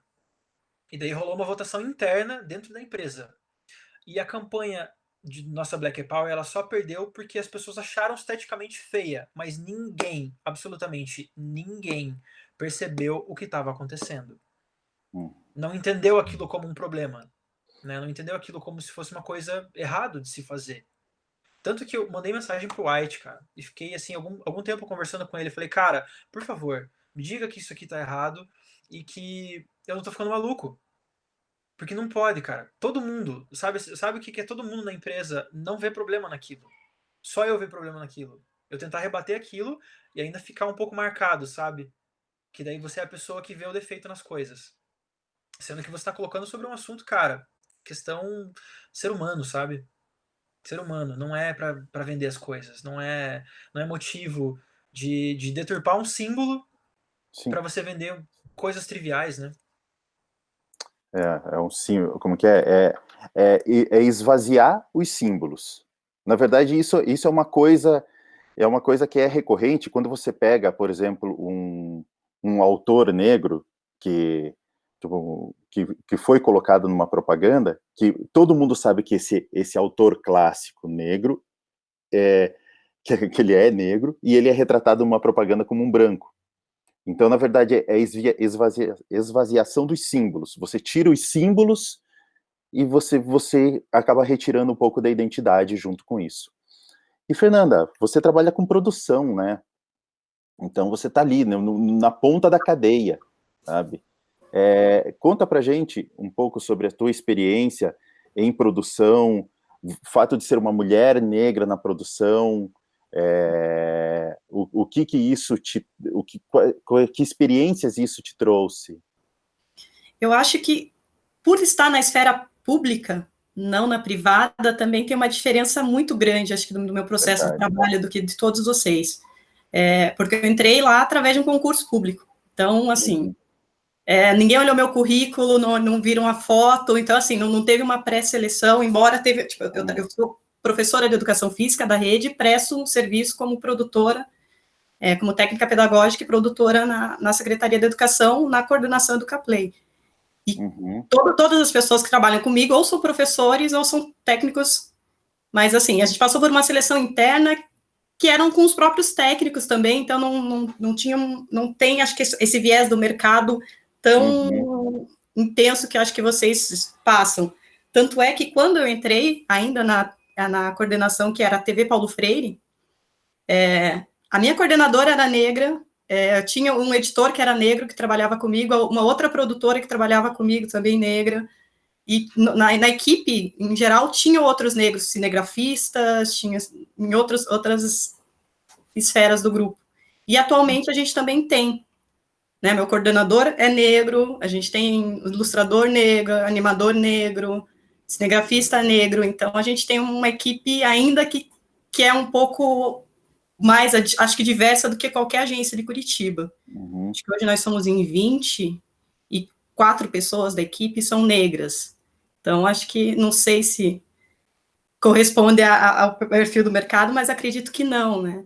E daí rolou uma votação interna dentro da empresa. E a campanha de Nossa Black Power, ela só perdeu porque as pessoas acharam esteticamente feia, mas ninguém, absolutamente ninguém, percebeu o que estava acontecendo. Não entendeu aquilo como um problema, né? Não entendeu aquilo como se fosse uma coisa errada de se fazer. Tanto que eu mandei mensagem pro White, cara, e fiquei assim algum tempo conversando com ele. Falei, cara, por favor, me diga que isso aqui tá errado e que eu não tô ficando maluco. Porque não pode, cara. Todo mundo, sabe o que é todo mundo na empresa não vê problema naquilo. Só eu ver problema naquilo. Eu tentar rebater aquilo e ainda ficar um pouco marcado, sabe? Que daí você é a pessoa que vê o defeito nas coisas. Sendo que você tá colocando sobre um assunto, cara, questão ser humano, sabe? Ser humano, não é pra vender as coisas, não é motivo de deturpar um símbolo Sim. pra você vender coisas triviais, né? É um símbolo, como que é esvaziar os símbolos. Na verdade, isso é uma coisa que é recorrente quando você pega, por exemplo, um autor negro que foi colocado numa propaganda, que todo mundo sabe que esse autor clássico negro que ele é negro, e ele é retratado numa propaganda como um branco. Então, na verdade, é esvaziação dos símbolos. Você tira os símbolos e você acaba retirando um pouco da identidade junto com isso. E, Fernanda, você trabalha com produção, né? Então, você está ali, na ponta da cadeia, sabe? Conta pra gente um pouco sobre a tua experiência em produção, o fato de ser uma mulher negra na produção, que experiências isso te trouxe? Eu acho que, por estar na esfera pública, não na privada, também tem uma diferença muito grande, acho que, do meu processo de trabalho do que de todos vocês. Porque eu entrei lá através de um concurso público. Então, assim, ninguém olhou meu currículo, não viram a foto, então, assim, não teve uma pré-seleção, embora teve, tipo, eu sou professora de educação física da rede, presto um serviço como produtora, como técnica pedagógica e produtora na Secretaria de Educação, na coordenação do CAPLEI. E todas as pessoas que trabalham comigo ou são professores ou são técnicos, mas, assim, a gente passou por uma seleção interna que eram com os próprios técnicos também, então não tem, acho que esse viés do mercado tão intenso que eu acho que vocês passam. Tanto é que quando eu entrei, ainda na coordenação que era a TV Paulo Freire, a minha coordenadora era negra, eu tinha um editor que era negro, que trabalhava comigo, uma outra produtora que trabalhava comigo, também negra, e na equipe, em geral, tinha outros negros, cinegrafistas, tinha em outras esferas do grupo. E atualmente a gente também tem, né? Meu coordenador é negro, a gente tem ilustrador negro, animador negro, cinegrafista negro, então a gente tem uma equipe ainda que é um pouco mais, acho que diversa do que qualquer agência de Curitiba. Acho que hoje nós somos em 20 e 4 pessoas da equipe são negras. Então, acho que, não sei se corresponde ao perfil do mercado, mas acredito que não, né?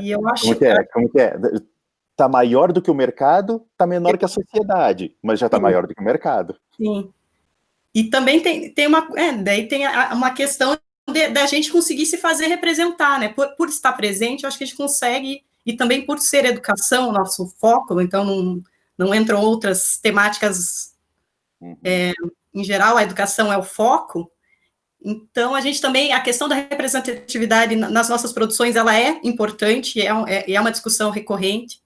E eu acho Como que é? Tá maior do que o mercado, tá menor que a sociedade, mas já tá maior do que o mercado. Sim. E também tem uma questão da gente conseguir se fazer representar, né? Por estar presente, eu acho que a gente consegue, e também por ser educação o nosso foco, então não entram outras temáticas, em geral, a educação é o foco. Então, a gente também, a questão da representatividade nas nossas produções, ela é importante, é uma discussão recorrente,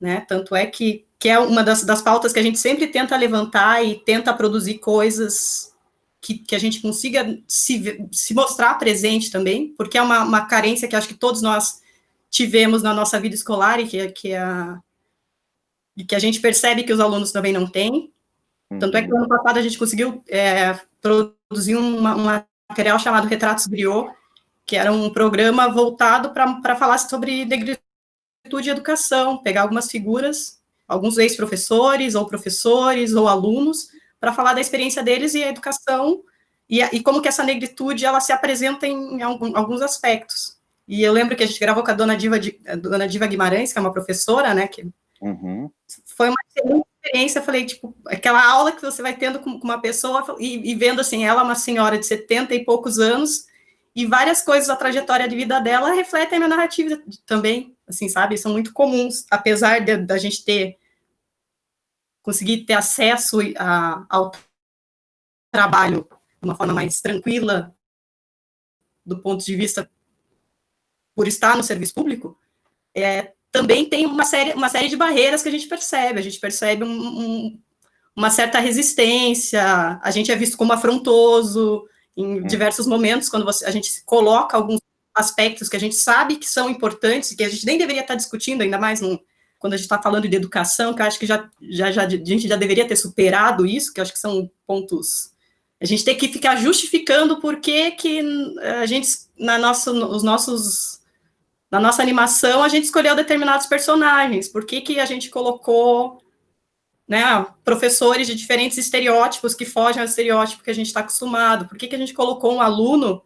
né? Tanto é que é uma das pautas que a gente sempre tenta levantar e tenta produzir coisas que a gente consiga se mostrar presente também, porque é uma carência que acho que todos nós tivemos na nossa vida escolar e que a gente percebe que os alunos também não têm. Tanto é que no ano passado a gente conseguiu produzir um material chamado Retratos Griot, que era um programa voltado para falar sobre negritude negritude e educação, pegar algumas figuras, alguns ex-professores, ou alunos, para falar da experiência deles e a educação, e como que essa negritude, ela se apresenta em alguns aspectos. E eu lembro que a gente gravou com a dona Diva Guimarães, que é uma professora, né, que foi uma excelente experiência. Eu falei, tipo, aquela aula que você vai tendo com uma pessoa, e vendo, assim, ela é uma senhora de 70 e poucos anos, e várias coisas da trajetória de vida dela refletem a minha narrativa também, assim, sabe? São muito comuns, apesar da gente conseguir ter acesso ao trabalho de uma forma mais tranquila, do ponto de vista por estar no serviço público, também tem uma série de barreiras que a gente percebe uma certa resistência, a gente é visto como afrontoso em diversos momentos, quando a gente coloca alguns aspectos que a gente sabe que são importantes, e que a gente nem deveria estar discutindo, ainda mais quando a gente está falando de educação, que eu acho que a gente já deveria ter superado isso, que eu acho que são pontos... A gente tem que ficar justificando por que a gente, na nossa animação, a gente escolheu determinados personagens, por que a gente colocou, né, professores de diferentes estereótipos que fogem ao estereótipo que a gente está acostumado, por que a gente colocou um aluno,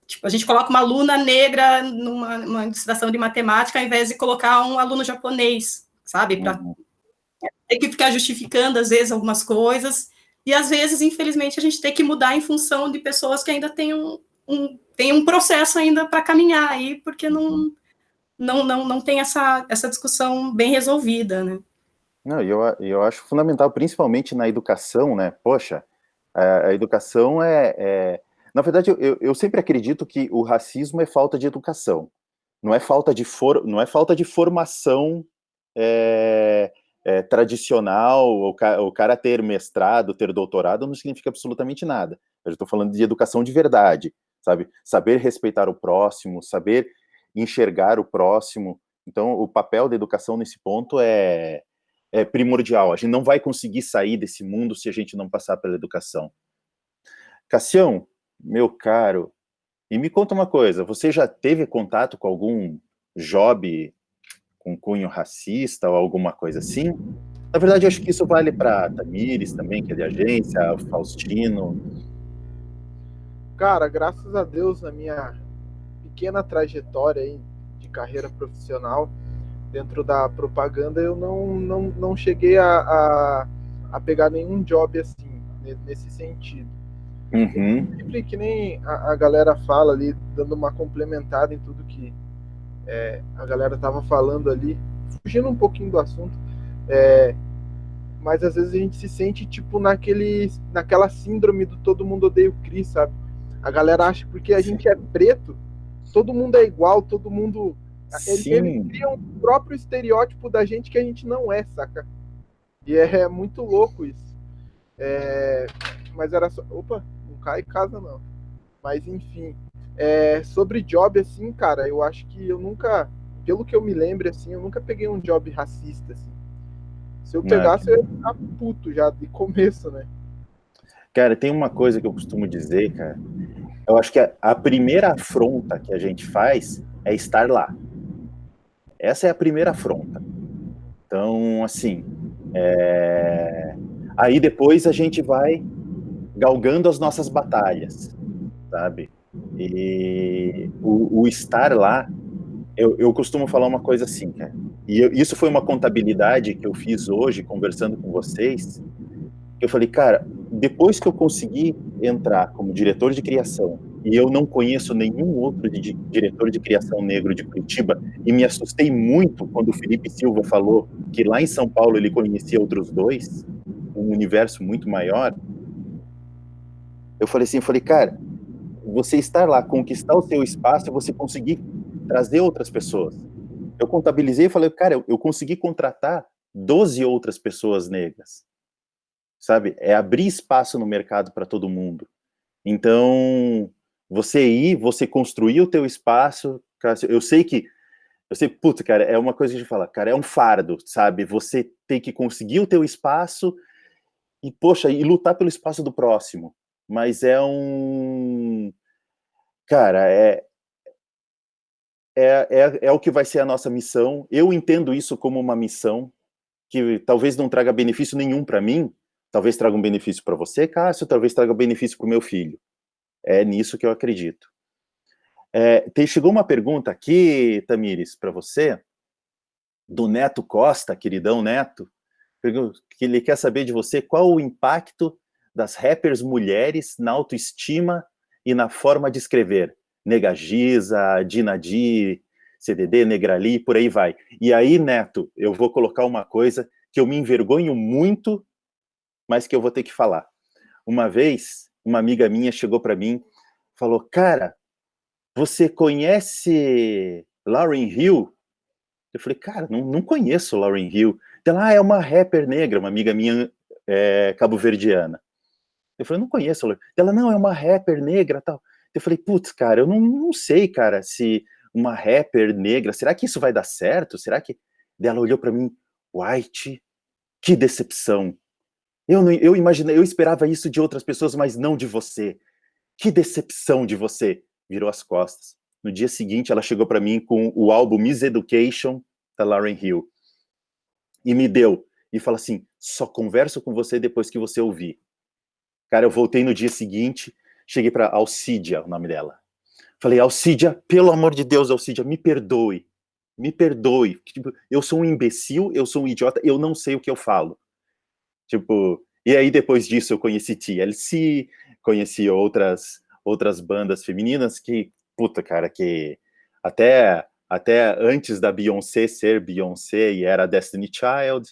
tipo, a gente coloca uma aluna negra numa licitação de matemática, ao invés de colocar um aluno japonês, sabe, para ter que ficar justificando, às vezes, algumas coisas, e às vezes, infelizmente, a gente tem que mudar em função de pessoas que ainda têm um processo ainda para caminhar aí, porque não tem essa discussão bem resolvida, né? Não, eu acho fundamental, principalmente na educação, né? Poxa, a educação na verdade, eu sempre acredito que o racismo é falta de educação, não é falta de formação tradicional. O cara ter mestrado, ter doutorado, não significa absolutamente nada. Eu estou falando de educação de verdade, sabe? Saber respeitar o próximo, saber enxergar o próximo. Então, o papel da educação nesse ponto é primordial. A gente não vai conseguir sair desse mundo se a gente não passar pela educação. Cassião, meu caro, e me conta uma coisa, você já teve contato com algum job com cunho racista ou alguma coisa assim? Na verdade, eu acho que isso vale para Tamires também, que é de agência, Faustino. Cara, graças a Deus, na minha pequena trajetória aí de carreira profissional dentro da propaganda, eu não cheguei a pegar nenhum job assim, nesse sentido. Sempre que nem a galera fala ali, dando uma complementada em tudo que a galera tava falando ali, fugindo um pouquinho do assunto, mas às vezes a gente se sente tipo naquela síndrome do todo mundo odeia o Chris, sabe? A galera acha porque a gente é preto, todo mundo é igual, todo mundo... Eles criam o próprio estereótipo da gente que a gente não é, saca? E é muito louco isso. Mas era só... Opa, não cai em casa não. Mas enfim, sobre job, assim, cara, eu acho que eu nunca, pelo que eu me lembro, assim, eu nunca peguei um job racista, assim. Se eu pegasse, eu ia ficar puto já de começo, né? Cara, tem uma coisa que eu costumo dizer, cara. Eu acho que a primeira afronta que a gente faz é estar lá. Essa é a primeira afronta. Então, assim, aí depois a gente vai galgando as nossas batalhas, sabe? E o estar lá, eu costumo falar uma coisa assim, cara. E isso foi uma contabilidade que eu fiz hoje, conversando com vocês. Eu falei, cara, depois que eu consegui entrar como diretor de criação, e eu não conheço nenhum outro diretor de criação negro de Curitiba, e me assustei muito quando o Felipe Silva falou que lá em São Paulo ele conhecia outros dois, um universo muito maior. Eu falei assim, cara, você estar lá, conquistar o seu espaço, você conseguir trazer outras pessoas. Eu contabilizei e falei, cara, eu consegui contratar 12 outras pessoas negras. Sabe? É abrir espaço no mercado para todo mundo. Então, você construir o teu espaço, eu sei, puta, cara, é uma coisa que a gente fala, cara, é um fardo, sabe? Você tem que conseguir o teu espaço e, poxa, e lutar pelo espaço do próximo. Mas cara, é o que vai ser a nossa missão. Eu entendo isso como uma missão que talvez não traga benefício nenhum para mim, talvez traga um benefício para você, Cássio, talvez traga benefício para o meu filho. É nisso que eu acredito. Chegou uma pergunta aqui, Tamires, para você, do Neto Costa, queridão Neto, que ele quer saber de você qual o impacto das rappers mulheres na autoestima e na forma de escrever. Nega Giza, Dinadi, CDD, Negrali, por aí vai. E aí, Neto, eu vou colocar uma coisa que eu me envergonho muito, mas que eu vou ter que falar. Uma vez, uma amiga minha chegou para mim, falou, cara, você conhece Lauryn Hill? Eu falei, cara, não conheço Lauryn Hill. Ela, é uma rapper negra, uma amiga minha cabo-verdiana. Eu falei, não conheço. Ela, não, é uma rapper negra, tal. Eu falei, putz, cara, eu não sei, cara, se uma rapper negra, será que isso vai dar certo? Será que... Ela olhou para mim, White, que decepção. Eu imaginei, eu esperava isso de outras pessoas, mas não de você. Que decepção de você. Virou as costas. No dia seguinte, ela chegou para mim com o álbum Miss Education, da Lauryn Hill. E me deu. E fala assim, só converso com você depois que você ouvir. Cara, eu voltei no dia seguinte, cheguei para Alcídia, o nome dela. Falei, Alcídia, pelo amor de Deus, Alcídia, me perdoe. Me perdoe. Tipo, eu sou um imbecil, eu sou um idiota, eu não sei o que eu falo. Tipo, e aí depois disso eu conheci TLC, conheci outras bandas femininas que, puta, cara, que até antes da Beyoncé ser Beyoncé e era Destiny Child,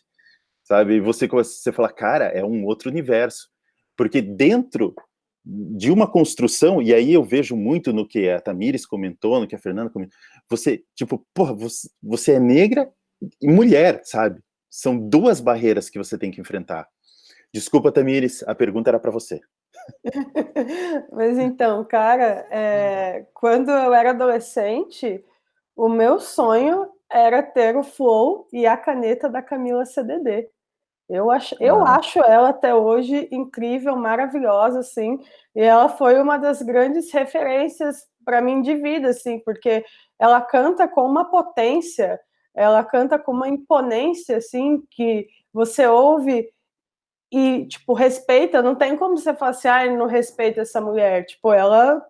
sabe? E você fala, cara, é um outro universo. Porque dentro de uma construção, e aí eu vejo muito no que a Tamires comentou, no que a Fernanda comentou, você, tipo, porra, você é negra e mulher, sabe? São duas barreiras que você tem que enfrentar. Desculpa, Tamires, a pergunta era para você. Mas então, cara, quando eu era adolescente, o meu sonho era ter o flow e a caneta da Camila CDD. Eu acho ela até hoje incrível, maravilhosa, assim, e ela foi uma das grandes referências para mim de vida, assim, porque ela canta com uma potência, ela canta com uma imponência, assim, que você ouve e, tipo, respeita, não tem como você falar assim, não respeita essa mulher, tipo, ela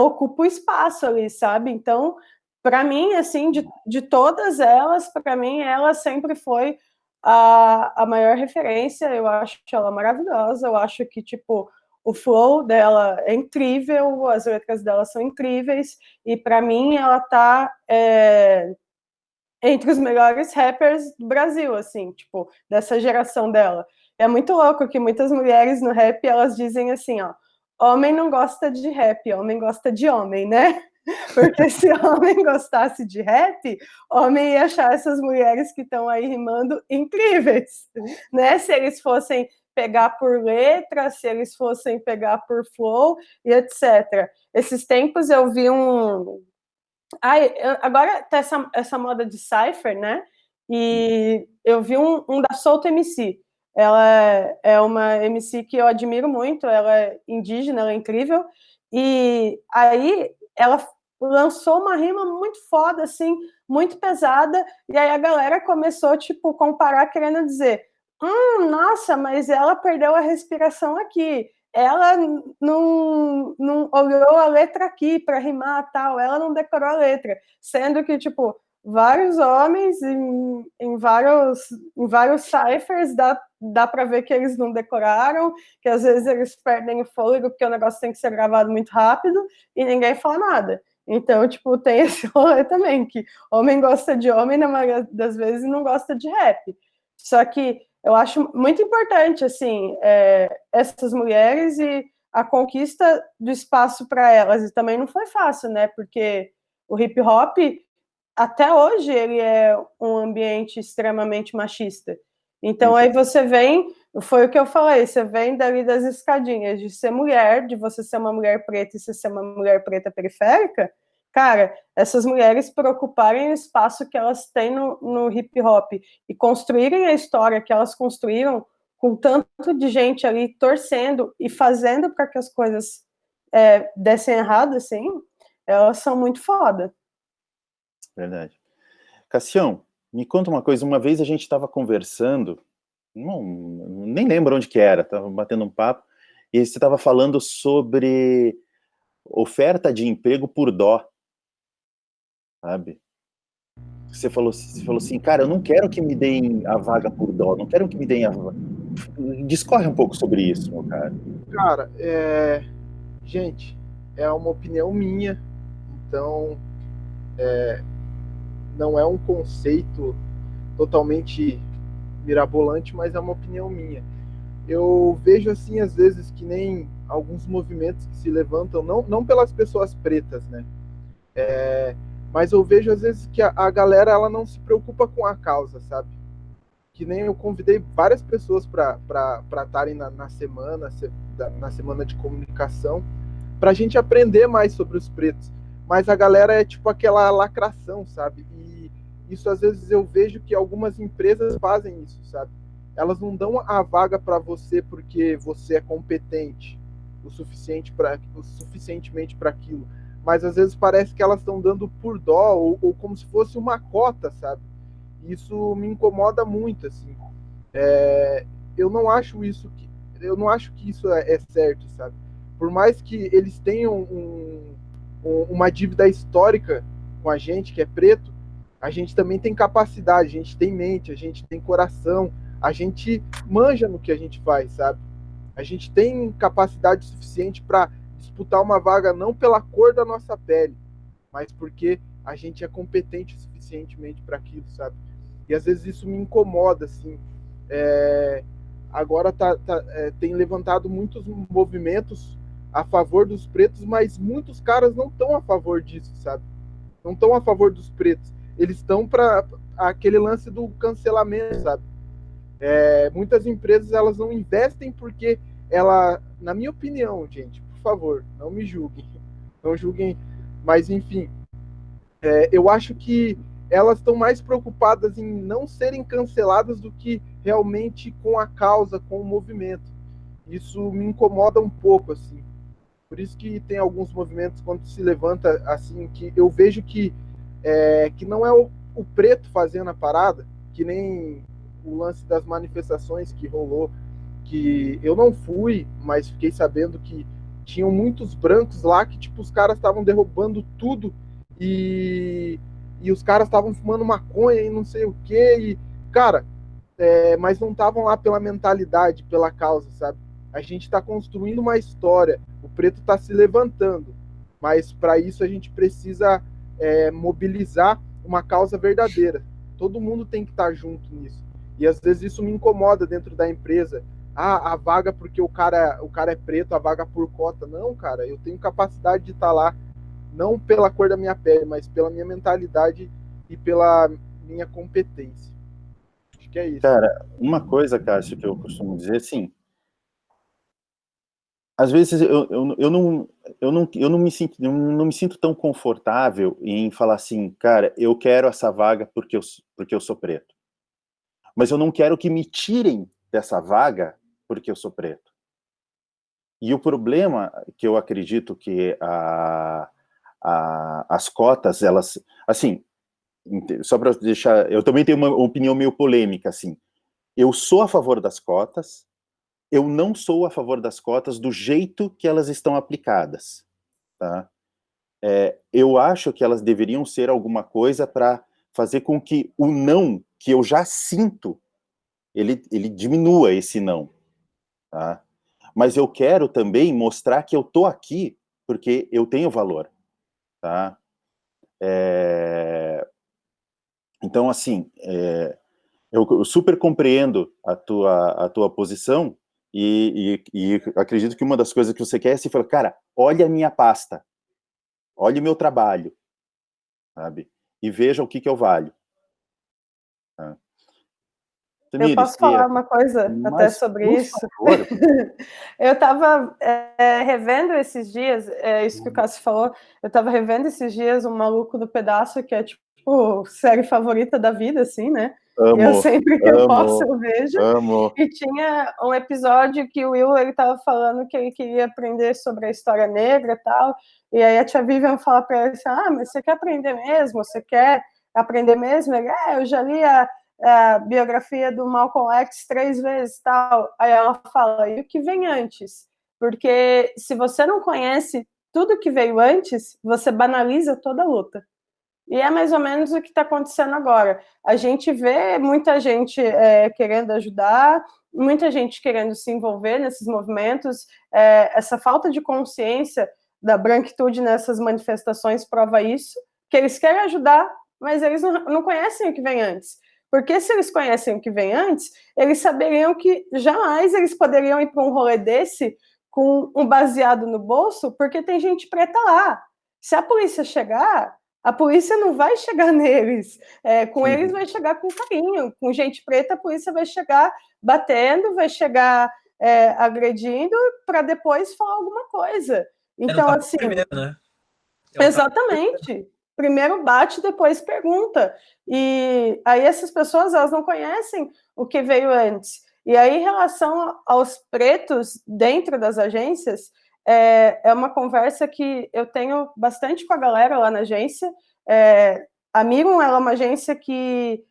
ocupa o espaço ali, sabe? Então, para mim, assim, de todas elas, para mim, ela sempre foi a maior referência. Eu acho ela maravilhosa, eu acho que, tipo, o flow dela é incrível, as letras dela são incríveis, e para mim ela tá entre os melhores rappers do Brasil, assim, tipo, dessa geração dela. É muito louco que muitas mulheres no rap, elas dizem assim, ó, homem não gosta de rap, homem gosta de homem, né? Porque se homem gostasse de rap, homem ia achar essas mulheres que estão aí rimando incríveis, né? Se eles fossem pegar por letra, se eles fossem pegar por flow e etc. Esses tempos eu vi agora tá essa moda de cypher, né? E eu vi um da Solta MC. Ela é uma MC que eu admiro muito, ela é indígena, ela é incrível. E aí ela lançou uma rima muito foda, assim, muito pesada, e aí a galera começou, tipo, comparar, querendo dizer, nossa, mas ela perdeu a respiração aqui, ela não olhou a letra aqui para rimar, tal, ela não decorou a letra, sendo que, tipo, vários homens em vários ciphers dá para ver que eles não decoraram, que às vezes eles perdem o fôlego porque o negócio tem que ser gravado muito rápido e ninguém fala nada. Então, tipo, tem esse rolê também, que homem gosta de homem, na maioria das vezes não gosta de rap. Só que eu acho muito importante, assim, essas mulheres e a conquista do espaço para elas. E também não foi fácil, né? Porque o hip hop, até hoje, ele é um ambiente extremamente machista. Então, aí você vem, foi o que eu falei, você vem dali das escadinhas de ser mulher, de você ser uma mulher preta e você ser uma mulher preta periférica. Cara, essas mulheres por ocuparem o espaço que elas têm no hip hop e construírem a história que elas construíram com tanto de gente ali torcendo e fazendo para que as coisas dessem errado, assim, elas são muito foda. Verdade. Cassião, me conta uma coisa. Uma vez a gente estava conversando, nem lembro onde que era, estava batendo um papo, e você estava falando sobre oferta de emprego por dó, sabe? Você falou assim, cara, eu não quero que me deem a vaga por dó, não quero que me deem a vaga. Discorre um pouco sobre isso, meu cara. Cara, gente, é uma opinião minha, então não é um conceito totalmente mirabolante, mas é uma opinião minha. Eu vejo assim, às vezes, que nem alguns movimentos que se levantam, não pelas pessoas pretas, né? Mas eu vejo, às vezes, que a galera ela não se preocupa com a causa, sabe? Que nem eu convidei várias pessoas para estarem na semana de comunicação, para a gente aprender mais sobre os pretos. Mas a galera é tipo aquela lacração, sabe? E isso, às vezes, eu vejo que algumas empresas fazem isso, sabe? Elas não dão a vaga para você porque você é competente suficientemente para aquilo. Mas às vezes parece que elas estão dando por dó ou como se fosse uma cota, sabe? Isso me incomoda muito, assim. Eu não acho que isso é certo, sabe? Por mais que eles tenham uma dívida histórica com a gente, que é preto, a gente também tem capacidade, a gente tem mente, a gente tem coração, a gente manja no que a gente faz, sabe? A gente tem capacidade suficiente para disputar uma vaga não pela cor da nossa pele, mas porque a gente é competente suficientemente para aquilo, sabe? E às vezes isso me incomoda, assim. Agora tem levantado muitos movimentos a favor dos pretos, mas muitos caras não estão a favor disso, sabe? Não estão a favor dos pretos. Eles estão para aquele lance do cancelamento, sabe? Muitas empresas elas não investem porque na minha opinião, gente, por favor, não me julguem, não julguem, mas enfim, eu acho que elas estão mais preocupadas em não serem canceladas do que realmente com a causa, com o movimento. Isso me incomoda um pouco, assim. Por isso que tem alguns movimentos quando se levanta, assim, que eu vejo que não é o preto fazendo a parada, que nem o lance das manifestações que rolou, que eu não fui, mas fiquei sabendo que tinham muitos brancos lá que, tipo, os caras estavam derrubando tudo e os caras estavam fumando maconha e não sei o que, e, cara, mas não estavam lá pela mentalidade, pela causa, sabe? A gente está construindo uma história, o preto está se levantando, mas para isso a gente precisa mobilizar uma causa verdadeira. Todo mundo tem que estar junto nisso. E às vezes isso me incomoda dentro da empresa. A vaga porque o cara é preto, a vaga por cota. Não, cara, eu tenho capacidade de estar lá, não pela cor da minha pele, mas pela minha mentalidade e pela minha competência. Acho que é isso. Cara, uma coisa, Cássio, que eu costumo dizer, assim, às vezes eu não me sinto tão confortável em falar assim, cara, eu quero essa vaga porque eu sou preto. Mas eu não quero que me tirem dessa vaga porque eu sou preto. E o problema que eu acredito que as cotas, elas, assim, só para deixar, eu também tenho uma opinião meio polêmica, assim, eu sou a favor das cotas, eu não sou a favor das cotas do jeito que elas estão aplicadas, tá? Eu acho que elas deveriam ser alguma coisa para fazer com que o não que eu já sinto, ele diminua esse não, tá? Mas eu quero também mostrar que eu tô aqui porque eu tenho valor, tá? Então, assim, eu super compreendo a tua posição e acredito que uma das coisas que você quer é se falar, cara, olha a minha pasta, olha o meu trabalho, sabe? E veja o que eu valho. Tá? Eu posso falar uma coisa até sobre isso? Favor. Eu estava revendo esses dias, isso que o Cássio falou, eu estava revendo esses dias um Maluco do Pedaço, que é tipo tipo, série favorita da vida, assim, né? Amo, eu sempre que eu amo, posso, eu vejo. amo. E tinha um episódio que o Will, ele tava falando que ele queria aprender sobre a história negra e tal, e aí a tia Vivian fala pra ele assim, mas você quer aprender mesmo? Você quer aprender mesmo? Ele, eu já li a biografia do Malcolm X 3 vezes, tal. Aí ela fala, e o que vem antes? Porque se você não conhece tudo que veio antes, você banaliza toda a luta. E é mais ou menos o que está acontecendo agora. A gente vê muita gente querendo ajudar, muita gente querendo se envolver nesses movimentos. Essa falta de consciência da branquitude nessas manifestações prova isso, que eles querem ajudar, mas eles não conhecem o que vem antes. Porque se eles conhecem o que vem antes, eles saberiam que jamais eles poderiam ir para um rolê desse com um baseado no bolso, porque tem gente preta lá. Se a polícia chegar, a polícia não vai chegar neles. Com eles vai chegar com carinho. Com gente preta, a polícia vai chegar batendo, vai chegar agredindo, para depois falar alguma coisa. Então, assim... Primeiro, né? Exatamente. Primeiro bate, depois pergunta. E aí essas pessoas, elas não conhecem o que veio antes. E aí, em relação aos pretos dentro das agências, é uma conversa que eu tenho bastante com a galera lá na agência. A Mirum, ela é uma agência que,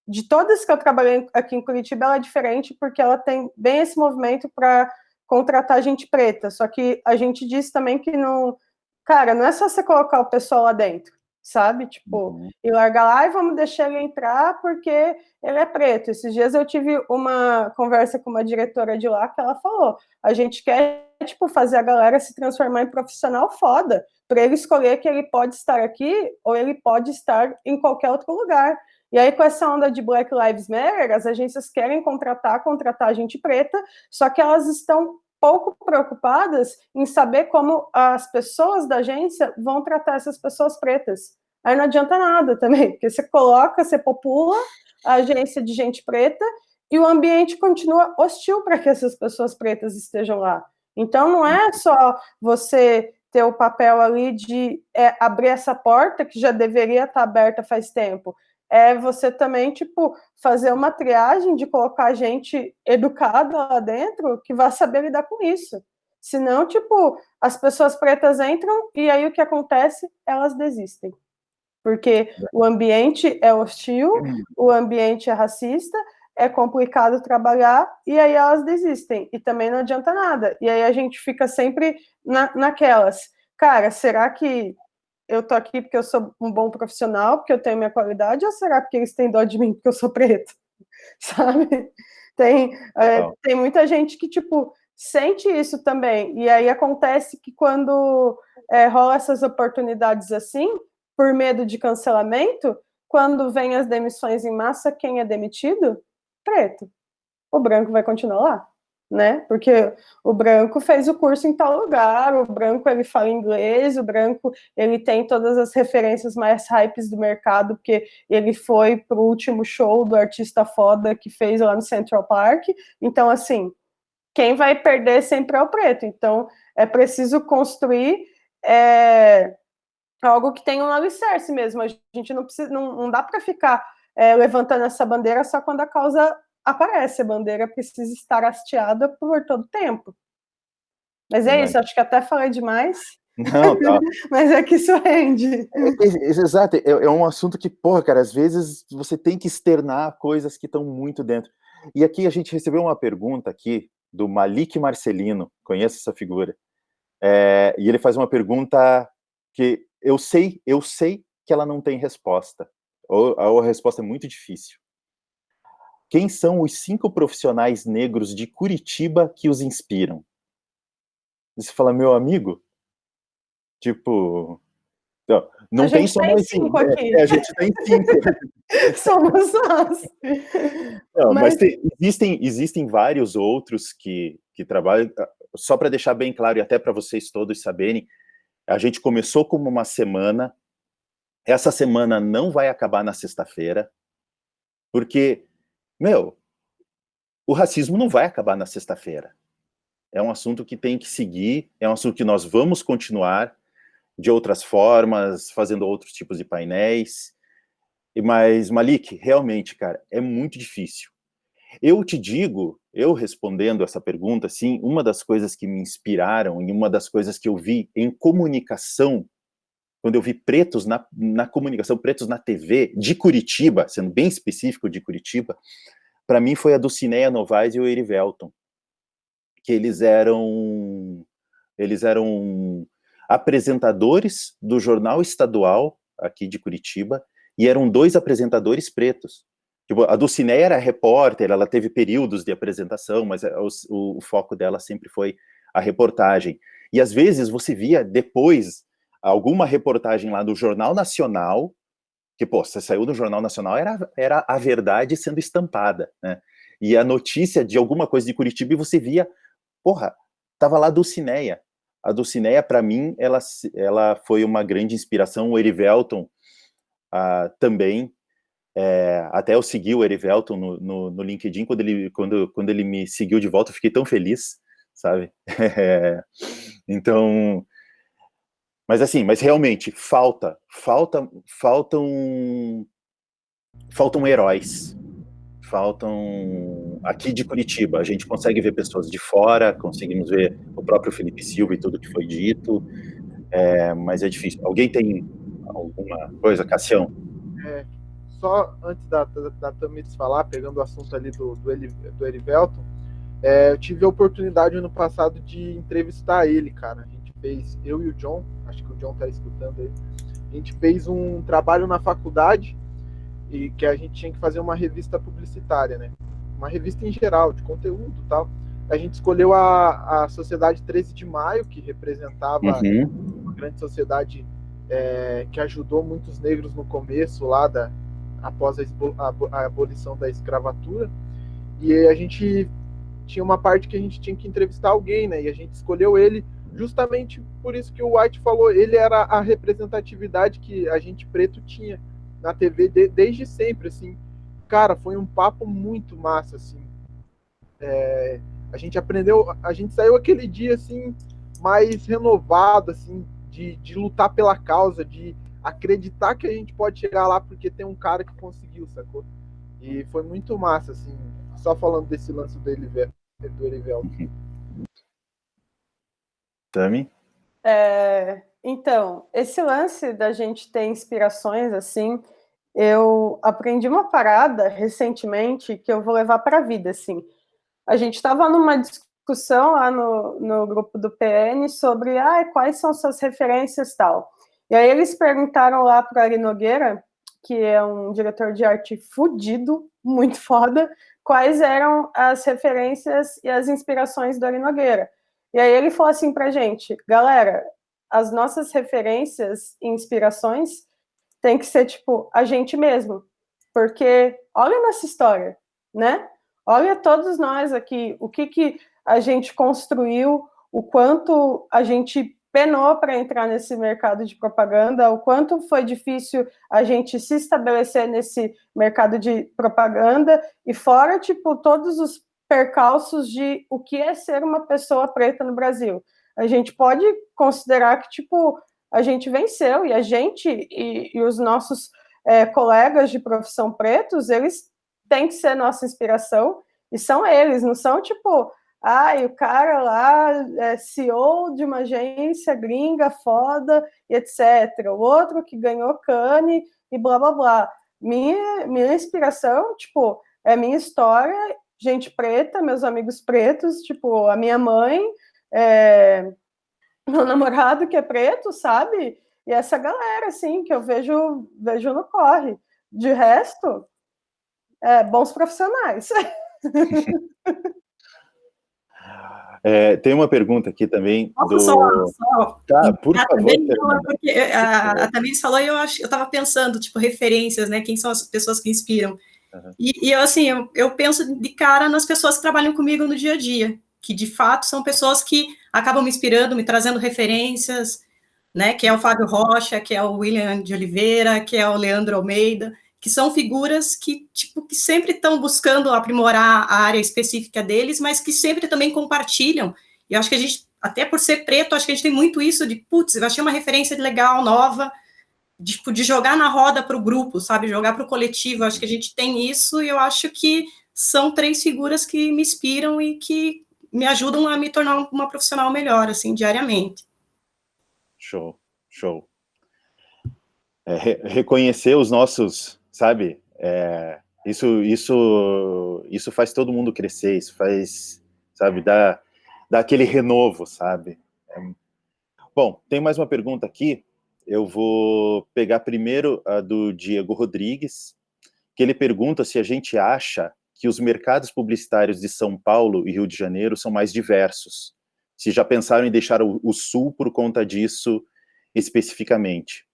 de todas que eu trabalhei aqui em Curitiba, ela é diferente porque ela tem bem esse movimento para contratar gente preta. Só que a gente diz também que não... Cara, não é só você colocar o pessoal lá dentro, sabe? Tipo, e largar lá e vamos deixar ele entrar porque ele é preto. Esses dias eu tive uma conversa com uma diretora de lá que ela falou, a gente quer, tipo, fazer a galera se transformar em profissional foda, para ele escolher que ele pode estar aqui ou ele pode estar em qualquer outro lugar. E aí, com essa onda de Black Lives Matter, as agências querem contratar gente preta, só que elas estão pouco preocupadas em saber como as pessoas da agência vão tratar essas pessoas pretas. Aí não adianta nada também, porque você coloca, você popula a agência de gente preta e o ambiente continua hostil para que essas pessoas pretas estejam lá. Então, não é só você ter o papel ali de abrir essa porta, que já deveria estar aberta faz tempo, você também, tipo, fazer uma triagem de colocar gente educada lá dentro que vai saber lidar com isso. Senão, tipo, as pessoas pretas entram e aí o que acontece? Elas desistem. Porque o ambiente é hostil, o ambiente é racista, é complicado trabalhar e aí elas desistem. E também não adianta nada. E aí a gente fica sempre naquelas. Cara, será que eu tô aqui porque eu sou um bom profissional, porque eu tenho minha qualidade, ou será porque eles têm dó de mim porque eu sou preto? Sabe? Tem muita gente que, tipo, sente isso também. E aí acontece que quando rola essas oportunidades assim, por medo de cancelamento, quando vem as demissões em massa, quem é demitido? Preto. O branco vai continuar lá. Né? Porque o branco fez o curso em tal lugar, o branco ele fala inglês, o branco ele tem todas as referências mais hypes do mercado, porque ele foi pro último show do artista foda que fez lá no Central Park. Então, assim, quem vai perder sempre é o preto. Então, é preciso construir algo que tenha um alicerce mesmo. A gente não precisa, não dá para ficar levantando essa bandeira só quando a causa aparece, a bandeira precisa estar hasteada por todo o tempo. Mas é isso, acho que até falei demais. Não, tá. Mas é que isso rende. Exato, é um assunto que, porra, cara, às vezes você tem que externar coisas que estão muito dentro. E aqui a gente recebeu uma pergunta aqui do Malik Marcelino, conhece essa figura? E ele faz uma pergunta que eu sei que ela não tem resposta, ou a resposta é muito difícil. Quem são os 5 profissionais negros de Curitiba que os inspiram? E você fala, meu amigo, tipo, não tem só nós 5 aqui. A gente tem 5. Somos nós. Não, mas existem vários outros que trabalham, só para deixar bem claro e até para vocês todos saberem, a gente começou como uma semana, essa semana não vai acabar na sexta-feira, porque, o racismo não vai acabar na sexta-feira. É um assunto que tem que seguir, é um assunto que nós vamos continuar de outras formas, fazendo outros tipos de painéis. Mas, Malik, realmente, cara, é muito difícil. Eu te digo, eu respondendo essa pergunta, assim, uma das coisas que me inspiraram e uma das coisas que eu vi em comunicação, quando eu vi pretos na comunicação, pretos na TV, de Curitiba, sendo bem específico de Curitiba, para mim foi a Dulcinea Novaes e o Erivelton, que eles eram apresentadores do Jornal Estadual, aqui de Curitiba, e eram 2 apresentadores pretos. Tipo, a Dulcinea era repórter, ela teve períodos de apresentação, mas o foco dela sempre foi a reportagem. E às vezes você via depois alguma reportagem lá do Jornal Nacional, que, pô, você saiu do Jornal Nacional, era a verdade sendo estampada, né? E a notícia de alguma coisa de Curitiba, e você via, porra, tava lá a Dulcinea. A Dulcinea, para mim, ela foi uma grande inspiração. O Erivelton também. Até eu segui o Erivelton no LinkedIn. Quando ele me seguiu de volta, eu fiquei tão feliz, sabe? Então, mas realmente faltam heróis. Faltam aqui de Curitiba. A gente consegue ver pessoas de fora, conseguimos ver o próprio Felipe Silva e tudo que foi dito, mas é difícil. Alguém tem alguma coisa, Cassião? Só antes da Tamires falar, pegando o assunto ali do Erivelton, eu tive a oportunidade ano passado de entrevistar ele, cara. A gente fez, eu e o John, acho que o John tá escutando aí, a gente fez um trabalho na faculdade e que a gente tinha que fazer uma revista publicitária, né? Uma revista em geral, de conteúdo e tal. A gente escolheu a Sociedade 13 de Maio, que representava uma grande sociedade que ajudou muitos negros no começo, lá após a abolição da escravatura. E a gente tinha uma parte que a gente tinha que entrevistar alguém, né? E a gente escolheu ele justamente por isso que o White falou. Ele era a representatividade que a gente preto tinha na TV desde sempre, assim. Cara, foi um papo muito massa, assim. A gente aprendeu, a gente saiu aquele dia, assim, mais renovado, assim, de lutar pela causa, de acreditar que a gente pode chegar lá porque tem um cara que conseguiu, sacou? E foi muito massa, assim, só falando desse lance do Erivelton. Tami? Então, esse lance da gente ter inspirações, assim, eu aprendi uma parada recentemente que eu vou levar para a vida, assim. A gente estava numa discussão lá no grupo do PN sobre quais são suas referências e tal. E aí eles perguntaram lá para o Ari Nogueira, que é um diretor de arte fudido, muito foda, quais eram as referências e as inspirações do Ari Nogueira. E aí ele falou assim pra gente, galera, as nossas referências e inspirações tem que ser, tipo, a gente mesmo. Porque olha a nossa história, né? Olha todos nós aqui, o que a gente construiu, o quanto a gente penou para entrar nesse mercado de propaganda, o quanto foi difícil a gente se estabelecer nesse mercado de propaganda, e fora, tipo, todos os percalços de o que é ser uma pessoa preta no Brasil. A gente pode considerar que, tipo, a gente venceu, e a gente e os nossos colegas de profissão pretos, eles têm que ser nossa inspiração, e são eles, não são, tipo, o cara lá é CEO de uma agência gringa foda, etc. O outro que ganhou Cannes e blá, blá, blá. Minha inspiração, tipo, é minha história, gente preta, meus amigos pretos, tipo, a minha mãe, meu namorado que é preto, sabe? E essa galera, assim, que eu vejo no corre. De resto, bons profissionais. Tem uma pergunta aqui também. Só. Tá, por favor. Porque a Tamires falou e eu estava pensando, tipo, referências, né? Quem são as pessoas que inspiram? Uhum. E assim, eu penso de cara nas pessoas que trabalham comigo no dia a dia, que de fato são pessoas que acabam me inspirando, me trazendo referências, né? Que é o Fábio Rocha, que é o William de Oliveira, que é o Leandro Almeida, que são figuras que, tipo, que sempre estão buscando aprimorar a área específica deles, mas que sempre também compartilham. E eu acho que a gente, até por ser preto, acho que a gente tem muito isso de, putz, eu achei uma referência legal, nova, de jogar na roda para o grupo, sabe? Jogar para o coletivo. Eu acho que a gente tem isso e eu acho que são 3 figuras que me inspiram e que me ajudam a me tornar uma profissional melhor, assim, diariamente. Show, show. Reconhecer os nossos, sabe? Isso faz todo mundo crescer, isso faz, sabe, dá aquele renovo, sabe? Bom, tem mais uma pergunta aqui. Eu vou pegar primeiro a do Diego Rodrigues, que ele pergunta se a gente acha que os mercados publicitários de São Paulo e Rio de Janeiro são mais diversos. Se já pensaram em deixar o Sul por conta disso especificamente.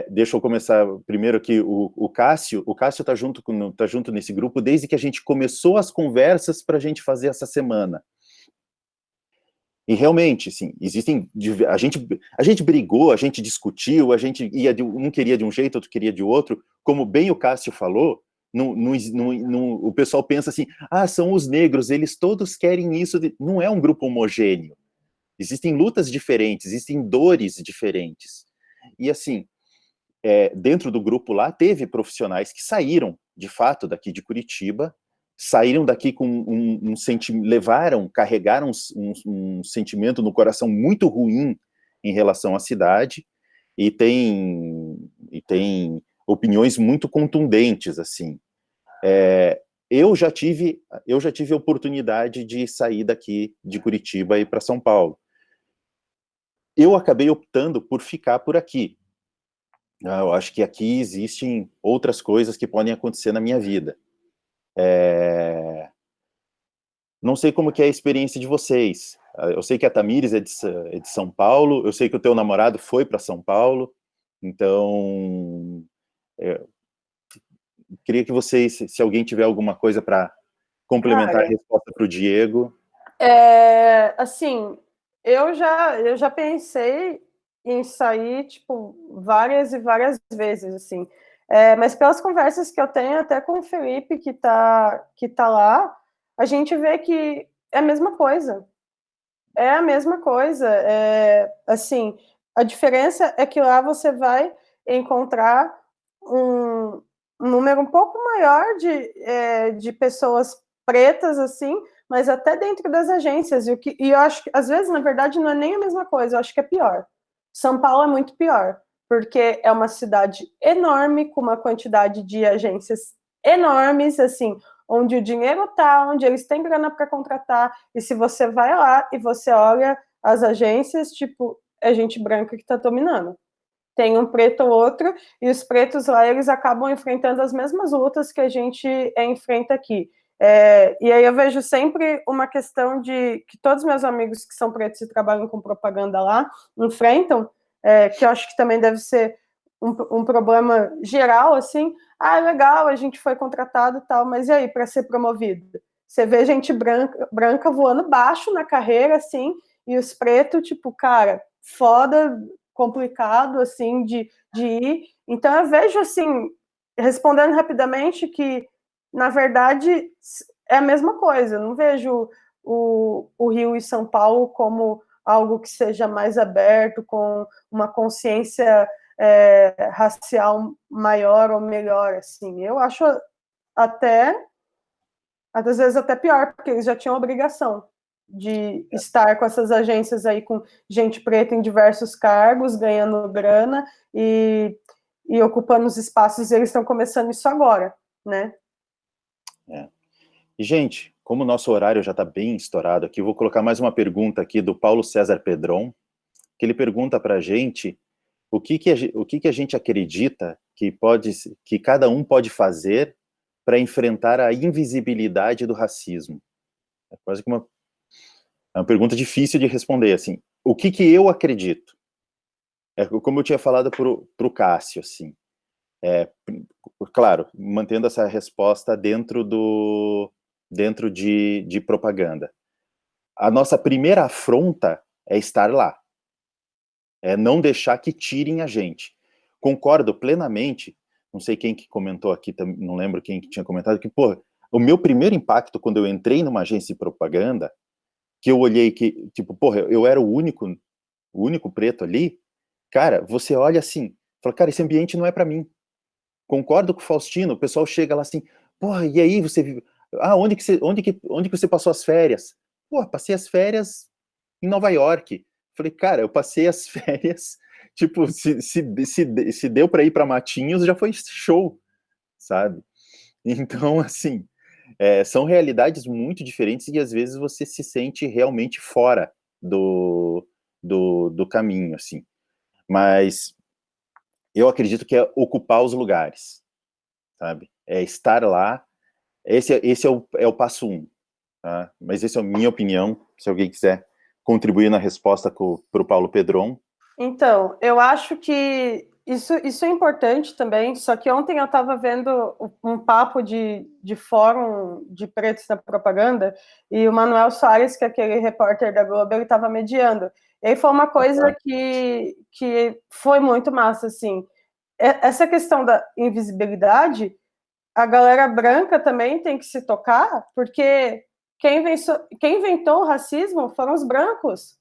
Deixa eu começar primeiro aqui, o Cássio está junto nesse grupo desde que a gente começou as conversas para a gente fazer essa semana. E realmente, sim, a gente brigou, a gente discutiu, um queria de um jeito, outro queria de outro, como bem o Cássio falou, o pessoal pensa assim, são os negros, eles todos querem isso, não é um grupo homogêneo, existem lutas diferentes, existem dores diferentes, e assim, dentro do grupo lá, teve profissionais que saíram, de fato, daqui de Curitiba, saíram daqui com um sentimento, carregaram um sentimento no coração muito ruim em relação à cidade, e tem opiniões muito contundentes, assim. Eu já tive a oportunidade de sair daqui de Curitiba e ir para São Paulo. Eu acabei optando por ficar por aqui. Eu acho que aqui existem outras coisas que podem acontecer na minha vida. Não sei como que é a experiência de vocês. Eu sei que a Tamires é de São Paulo, eu sei que o teu namorado foi para São Paulo, então queria que vocês, se alguém tiver alguma coisa para complementar a resposta para o Diego. Assim, eu já pensei em sair, tipo, várias e várias vezes, assim. Mas pelas conversas que eu tenho até com o Felipe, que tá lá, a gente vê que é a mesma coisa. É a mesma coisa. Assim, a diferença é que lá você vai encontrar um número um pouco maior de pessoas pretas, assim, mas até dentro das agências. E eu acho que, às vezes, na verdade, não é nem a mesma coisa, eu acho que é pior. São Paulo é muito pior, porque é uma cidade enorme, com uma quantidade de agências enormes, assim, onde o dinheiro está, onde eles têm grana para contratar, e se você vai lá e você olha as agências, tipo, é gente branca que está dominando. Tem um preto ou outro, e os pretos lá, eles acabam enfrentando as mesmas lutas que a gente enfrenta aqui. E aí eu vejo sempre uma questão que todos os meus amigos que são pretos e trabalham com propaganda lá enfrentam, que eu acho que também deve ser um problema geral, assim. Legal, a gente foi contratado e tal, mas e aí, para ser promovido? Você vê gente branca voando baixo na carreira, assim, e os pretos, tipo, cara, foda, complicado, assim, de ir. Então, eu vejo, assim, respondendo rapidamente, que, na verdade, é a mesma coisa. Eu não vejo o Rio e São Paulo como algo que seja mais aberto, com uma consciência racial maior ou melhor, assim. Eu acho até, às vezes, até pior, porque eles já tinham obrigação de estar com essas agências aí com gente preta em diversos cargos, ganhando grana e ocupando os espaços, e eles estão começando isso agora, né? E, gente, como o nosso horário já está bem estourado aqui, eu vou colocar mais uma pergunta aqui do Paulo César Pedron, que ele pergunta para a gente o que a gente acredita que cada um pode fazer para enfrentar a invisibilidade do racismo. É quase que uma pergunta difícil de responder, assim. O que eu acredito? Como eu tinha falado pro Cássio, assim. Claro, mantendo essa resposta dentro de propaganda. A nossa primeira afronta é estar lá. É não deixar que tirem a gente. Concordo plenamente, não sei quem que comentou aqui, não lembro quem que tinha comentado, que, o meu primeiro impacto quando eu entrei numa agência de propaganda, que eu olhei que, tipo, eu era o único preto ali, cara, você olha assim, Fala, cara, esse ambiente não é para mim. Concordo com o Faustino, o pessoal chega lá assim, porra, e aí você... onde que você passou as férias? Pô, passei as férias em Nova York. Falei, cara, eu passei as férias, tipo, se deu para ir para Matinhos, já foi show, sabe? Então, assim, são realidades muito diferentes e às vezes você se sente realmente fora do caminho, assim. Mas eu acredito que é ocupar os lugares, sabe? É estar lá. Esse é o passo 1, tá? Mas essa é a minha opinião. Se alguém quiser contribuir na resposta para o Paulo Pedron. Então, eu acho que isso é importante também, só que ontem eu estava vendo um papo de fórum de pretos na propaganda, e o Manuel Soares, que é aquele repórter da Globo, ele estava mediando. E aí foi uma coisa que foi muito massa, assim. Essa questão da invisibilidade, a galera branca também tem que se tocar, porque quem inventou o racismo foram os brancos,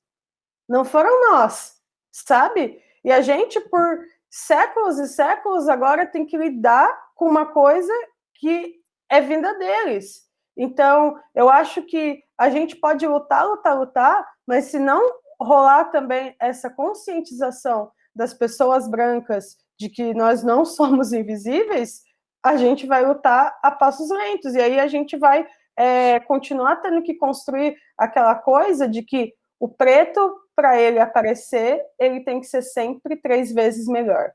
não foram nós, sabe? E a gente, por séculos e séculos, agora tem que lidar com uma coisa que é vinda deles. Então, eu acho que a gente pode lutar, mas se não rolar também essa conscientização das pessoas brancas de que nós não somos invisíveis, a gente vai lutar a passos lentos. E aí a gente vai continuar tendo que construir aquela coisa de que o preto, para ele aparecer, ele tem que ser sempre 3 vezes melhor.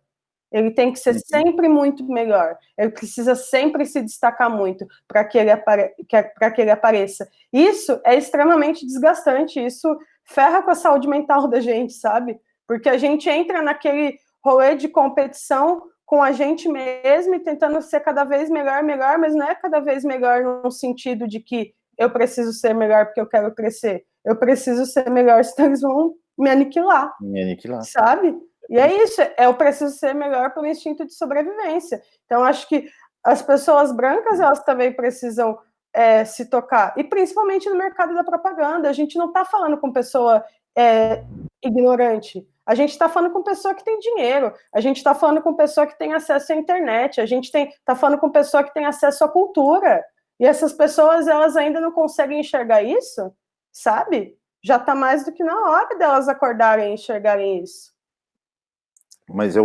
Ele tem que ser sempre muito melhor. Ele precisa sempre se destacar muito para que ele apareça. Isso é extremamente desgastante. Isso ferra com a saúde mental da gente, sabe? Porque a gente entra naquele rolê de competição com a gente mesmo e tentando ser cada vez melhor, mas não é cada vez melhor no sentido de que eu preciso ser melhor porque eu quero crescer. Eu preciso ser melhor, senão eles vão me aniquilar. Sabe? E é isso, eu preciso ser melhor pelo instinto de sobrevivência. Então, acho que as pessoas brancas, elas também precisam se tocar. E principalmente no mercado da propaganda. A gente não está falando com pessoa ignorante. A gente está falando com pessoa que tem dinheiro. A gente está falando com pessoa que tem acesso à internet. A gente está falando com pessoa que tem acesso à cultura. E essas pessoas, elas ainda não conseguem enxergar isso, sabe? Já está mais do que na hora delas acordarem e enxergarem isso. Mas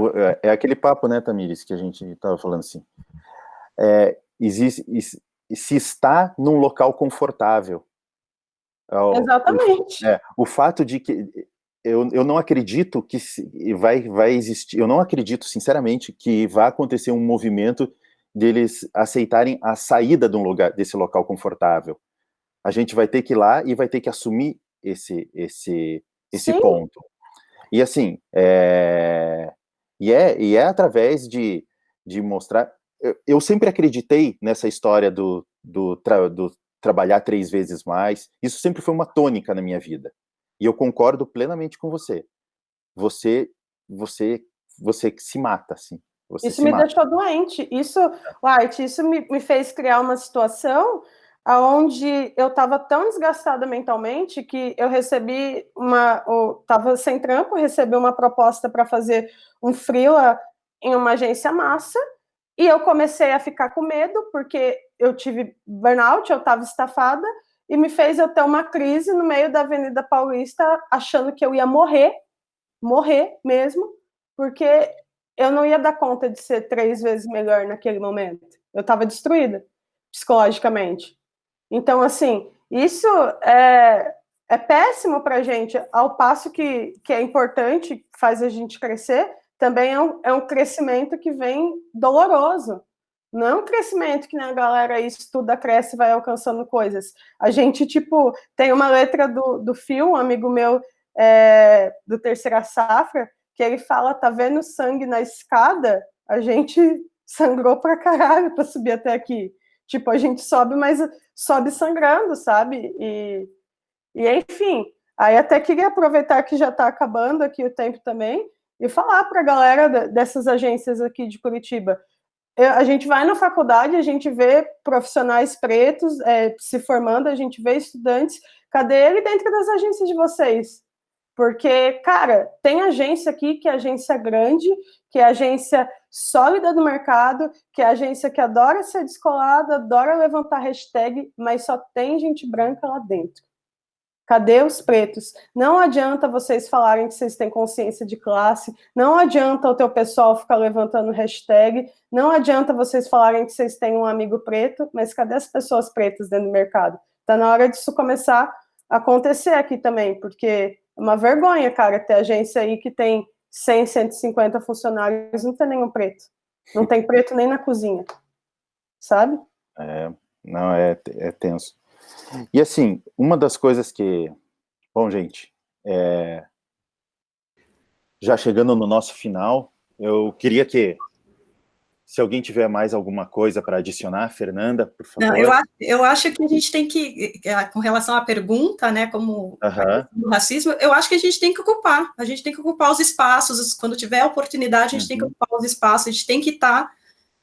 é aquele papo, né, Tamires, que a gente estava falando assim. Se está num local confortável. Exatamente. O fato de que eu não acredito que vai existir, eu não acredito, sinceramente, que vai acontecer um movimento deles aceitarem a saída desse local confortável. A gente vai ter que ir lá e vai ter que assumir esse ponto. E assim, e é através de mostrar... Eu sempre acreditei nessa história do trabalhar 3 vezes mais. Isso sempre foi uma tônica na minha vida. E eu concordo plenamente com você. Você se mata, assim. Isso me deixou doente. Isso, White, isso me fez criar uma situação onde eu estava tão desgastada mentalmente que eu recebi estava sem trampo, recebi uma proposta para fazer um freela em uma agência massa, e eu comecei a ficar com medo, porque eu tive burnout, eu estava estafada, e me fez eu ter uma crise no meio da Avenida Paulista, achando que eu ia morrer mesmo, porque eu não ia dar conta de ser 3 vezes melhor naquele momento. Eu estava destruída, psicologicamente. Então, assim, isso é péssimo para a gente, ao passo que é importante, faz a gente crescer, também é um crescimento que vem doloroso. Não é um crescimento que a galera estuda, cresce e vai alcançando coisas. A gente, tipo, tem uma letra do Phil, um amigo meu do Terceira Safra, que ele fala, tá vendo sangue na escada? A gente sangrou pra caralho pra subir até aqui. Tipo, a gente sobe, mas sobe sangrando, sabe? E enfim, aí até queria aproveitar que já tá acabando aqui o tempo também e falar pra galera dessas agências aqui de Curitiba. A gente vai na faculdade, a gente vê profissionais pretos se formando, a gente vê estudantes. Cadê ele dentro das agências de vocês? Porque, cara, tem agência aqui que é agência grande, que é agência sólida do mercado, que é agência que adora ser descolada, adora levantar hashtag, mas só tem gente branca lá dentro. Cadê os pretos? Não adianta vocês falarem que vocês têm consciência de classe, não adianta o teu pessoal ficar levantando hashtag, não adianta vocês falarem que vocês têm um amigo preto, mas cadê as pessoas pretas dentro do mercado? Tá na hora disso começar a acontecer aqui também, porque é uma vergonha, cara, ter agência aí que tem 100, 150 funcionários, não tem nenhum preto. Não tem preto nem na cozinha, sabe? Não, é tenso. E assim, uma das coisas que... Bom, gente, já chegando no nosso final, eu queria que, se alguém tiver mais alguma coisa para adicionar, Fernanda, por favor. Não, eu acho que a gente tem que, com relação à pergunta, né, como do racismo, eu acho que a gente tem que ocupar os espaços, quando tiver oportunidade, a gente tem que ocupar os espaços, a gente tem que estar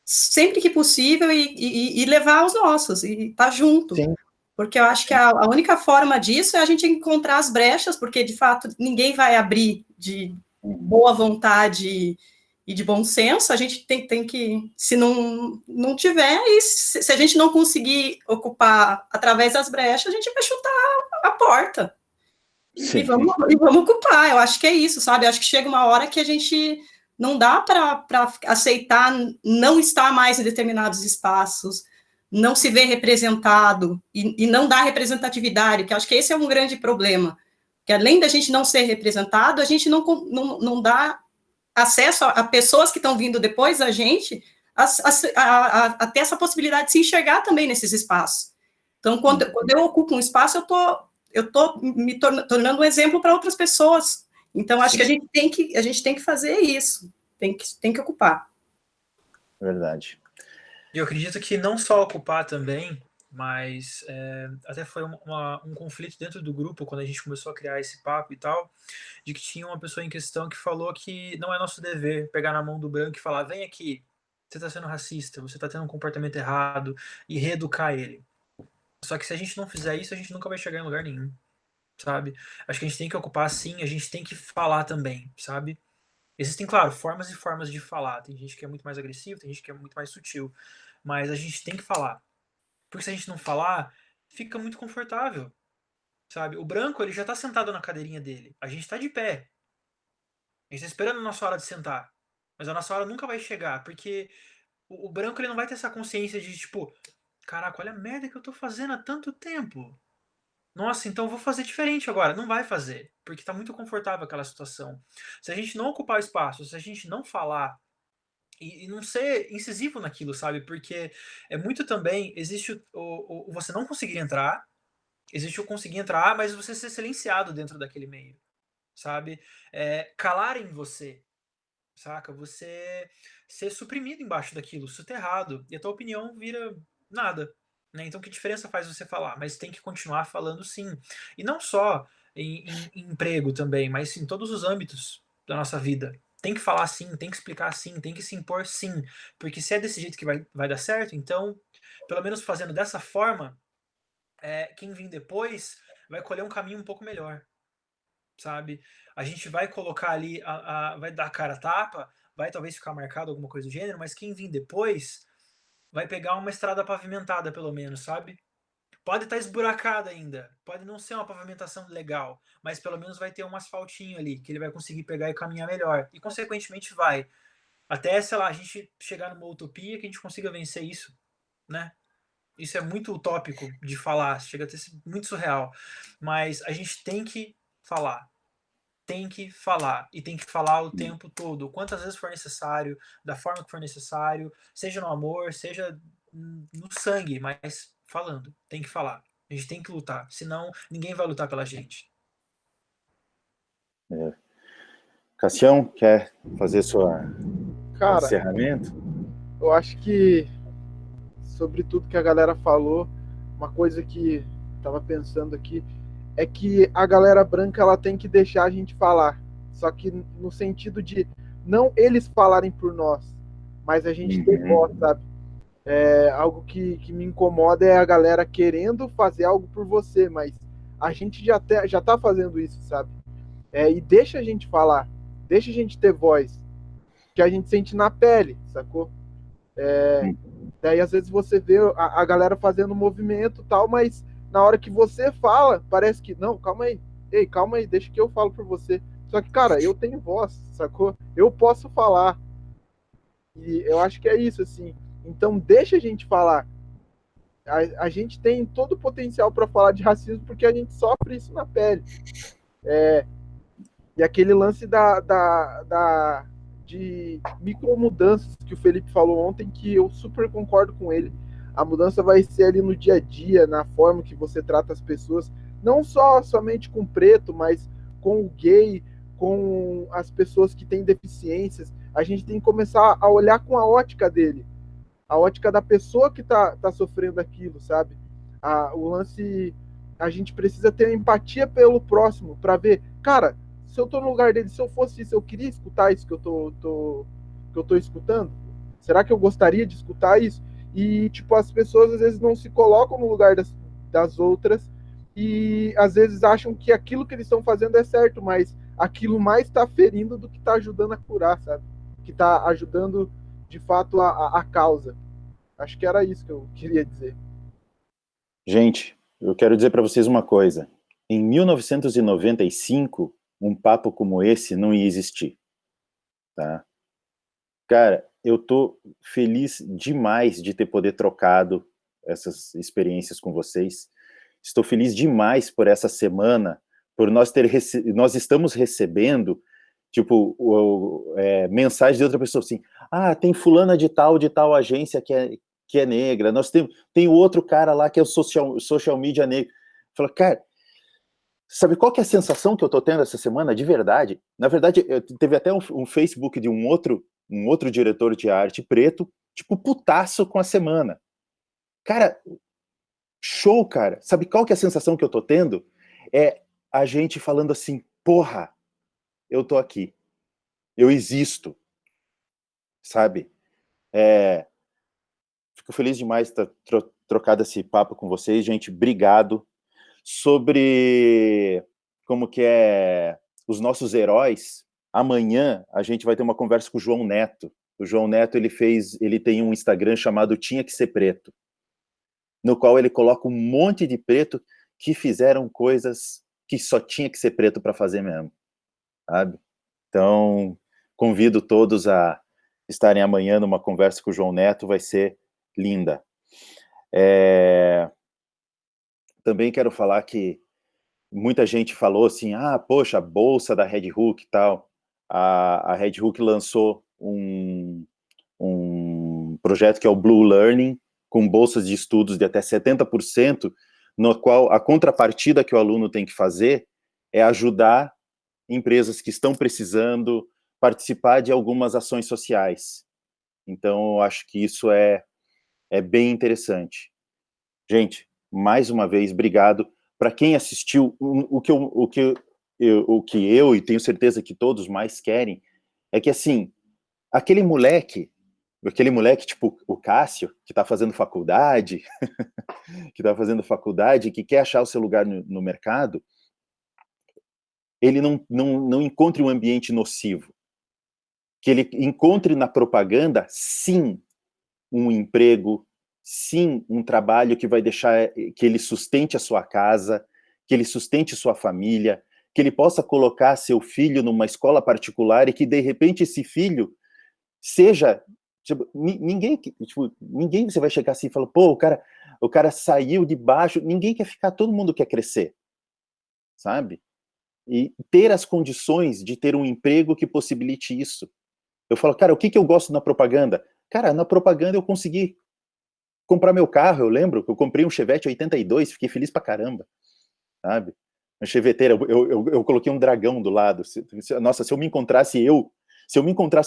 sempre que possível e levar os nossos, e estar junto. Sim. Porque eu acho que a única forma disso é a gente encontrar as brechas, porque, de fato, ninguém vai abrir de boa vontade e de bom senso, a gente tem que, se não tiver, e se a gente não conseguir ocupar através das brechas, a gente vai chutar a porta. E vamos ocupar, eu acho que é isso, sabe? Eu acho que chega uma hora que a gente não dá para aceitar não estar mais em determinados espaços, não se ver representado e não dar representatividade, que eu acho que esse é um grande problema, que além da gente não ser representado, a gente não dá acesso a pessoas que estão vindo depois da gente a ter essa possibilidade de se enxergar também nesses espaços. Então, quando eu ocupo um espaço, eu estou me tornando um exemplo para outras pessoas. Então, acho que a gente tem que fazer isso, tem que ocupar. Verdade. E eu acredito que não só ocupar também, mas até foi um conflito dentro do grupo, quando a gente começou a criar esse papo e tal, de que tinha uma pessoa em questão que falou que não é nosso dever pegar na mão do branco e falar, vem aqui, você está sendo racista, você está tendo um comportamento errado, e reeducar ele. Só que se a gente não fizer isso, a gente nunca vai chegar em lugar nenhum, sabe? Acho que a gente tem que ocupar sim, a gente tem que falar também, sabe? Existem, claro, formas e formas de falar. Tem gente que é muito mais agressiva, tem gente que é muito mais sutil. Mas a gente tem que falar. Porque se a gente não falar, fica muito confortável, sabe? O branco, ele já tá sentado na cadeirinha dele. A gente tá de pé. A gente tá esperando a nossa hora de sentar. Mas a nossa hora nunca vai chegar, porque o branco, ele não vai ter essa consciência de, tipo, caraca, olha a merda que eu tô fazendo há tanto tempo. Nossa, então eu vou fazer diferente agora. Não vai fazer, porque tá muito confortável aquela situação. Se a gente não ocupar o espaço, se a gente não falar e não ser incisivo naquilo, sabe? Porque é muito também, existe o você não conseguir entrar, existe o conseguir entrar, mas você ser silenciado dentro daquele meio, sabe? Calar em você, saca? Você ser suprimido embaixo daquilo, soterrado, e a tua opinião vira nada. Né? Então, que diferença faz você falar? Mas tem que continuar falando sim. E não só em emprego também, mas em todos os âmbitos da nossa vida. Tem que falar sim, tem que explicar sim, tem que se impor sim. Porque se é desse jeito que vai dar certo, então, pelo menos fazendo dessa forma, quem vir depois vai colher um caminho um pouco melhor. Sabe? A gente vai colocar ali, vai dar a cara a tapa, vai talvez ficar marcado alguma coisa do gênero, mas quem vir depois vai pegar uma estrada pavimentada, pelo menos, sabe? Pode estar esburacada ainda, pode não ser uma pavimentação legal, mas pelo menos vai ter um asfaltinho ali, que ele vai conseguir pegar e caminhar melhor. E, consequentemente, vai. Até, sei lá, a gente chegar numa utopia que a gente consiga vencer isso, né? Isso é muito utópico de falar, chega a ter muito surreal. Mas a gente tem que falar. Tem que falar. E tem que falar o tempo todo. Quantas vezes for necessário, da forma que for necessário, seja no amor, seja no sangue, mas falando. Tem que falar. A gente tem que lutar. Senão, ninguém vai lutar pela gente. Cassião, quer fazer seu encerramento? Eu acho que, sobre tudo que a galera falou, uma coisa que estava pensando aqui é que a galera branca ela tem que deixar a gente falar, só que no sentido de não eles falarem por nós, mas a gente ter voz, sabe? Algo que me incomoda é a galera querendo fazer algo por você, mas a gente já tá fazendo isso, sabe? E deixa a gente falar, deixa a gente ter voz, que a gente sente na pele, sacou? Daí às vezes você vê a galera fazendo movimento e tal, mas na hora que você fala, parece que, não, calma aí, ei, calma aí, deixa que eu falo por você. Só que, cara, eu tenho voz, sacou? Eu posso falar. E eu acho que é isso, assim. Então deixa a gente falar. A gente tem todo o potencial para falar de racismo porque a gente sofre isso na pele. E aquele lance de micromudanças que o Felipe falou ontem, que eu super concordo com ele. A mudança vai ser ali no dia a dia, na forma que você trata as pessoas, não somente com o preto, mas com o gay, com as pessoas que têm deficiências. A gente tem que começar a olhar com a ótica dele, a ótica da pessoa que tá sofrendo aquilo, sabe? O lance, a gente precisa ter empatia pelo próximo para ver, cara, se eu tô no lugar dele, se eu fosse isso, eu queria escutar isso que eu tô escutando? Será que eu gostaria de escutar isso? E, tipo, as pessoas às vezes não se colocam no lugar das outras e às vezes acham que aquilo que eles estão fazendo é certo, mas aquilo mais está ferindo do que está ajudando a curar, sabe? Que está ajudando de fato a causa. Acho que era isso que eu queria dizer. Gente, eu quero dizer para vocês uma coisa. Em 1995, um papo como esse não ia existir, tá? Cara, eu tô feliz demais de ter poder trocado essas experiências com vocês. Estou feliz demais por essa semana, por nós estamos recebendo, tipo, mensagem de outra pessoa assim, tem fulana de tal agência que é negra, tem o outro cara lá que é o social media negro. Fala, cara, sabe qual que é a sensação que eu tô tendo essa semana, de verdade? Na verdade, teve até um Facebook de um outro diretor de arte preto, tipo, putaço com a semana. Cara, show, cara. Sabe qual que é a sensação que eu tô tendo? É a gente falando assim, porra, eu tô aqui. Eu existo. Sabe? Fico feliz demais de ter trocado esse papo com vocês, gente. Obrigado. Sobre como que é os nossos heróis, amanhã a gente vai ter uma conversa com o João Neto. O João Neto, ele tem um Instagram chamado Tinha Que Ser Preto, no qual ele coloca um monte de preto que fizeram coisas que só tinha que ser preto para fazer mesmo, sabe? Então, convido todos a estarem amanhã numa conversa com o João Neto, vai ser linda. Também quero falar que muita gente falou assim, poxa, a bolsa da Red Hook e tal. A Red Hook lançou um projeto que é o Blue Learning, com bolsas de estudos de até 70%, no qual a contrapartida que o aluno tem que fazer é ajudar empresas que estão precisando participar de algumas ações sociais. Então, eu acho que isso é bem interessante. Gente, mais uma vez, obrigado. Para quem assistiu, o que eu e tenho certeza que todos mais querem é que, assim, aquele moleque, tipo o Cássio, que está fazendo faculdade, que quer achar o seu lugar no mercado, ele não encontre um ambiente nocivo. Que ele encontre na propaganda, sim, um emprego, sim, um trabalho que vai deixar que ele sustente a sua casa, que ele sustente sua família, que ele possa colocar seu filho numa escola particular e que, de repente, esse filho seja... Tipo, ninguém você vai chegar assim e falar, pô, o cara saiu de baixo, ninguém quer ficar, todo mundo quer crescer, sabe? E ter as condições de ter um emprego que possibilite isso. Eu falo, cara, o que eu gosto na propaganda? Cara, na propaganda eu consegui comprar meu carro, eu lembro que eu comprei um Chevette 82, fiquei feliz pra caramba, sabe? Um cheveteira, eu coloquei um dragão do lado. Nossa, se eu me encontrasse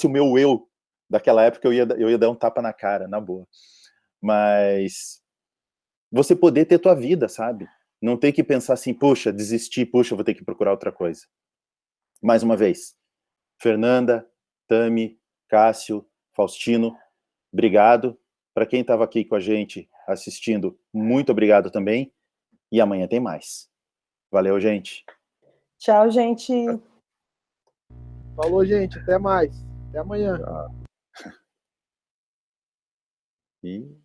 o meu eu daquela época, eu ia dar um tapa na cara, na boa. Mas você poder ter tua vida, sabe? Não ter que pensar assim, puxa, desistir, puxa, vou ter que procurar outra coisa. Mais uma vez, Fernanda, Tami, Cássio, Faustino, obrigado. Para quem estava aqui com a gente assistindo, muito obrigado também. E amanhã tem mais. Valeu, gente. Tchau, gente. Falou, gente. Até mais. Até amanhã. E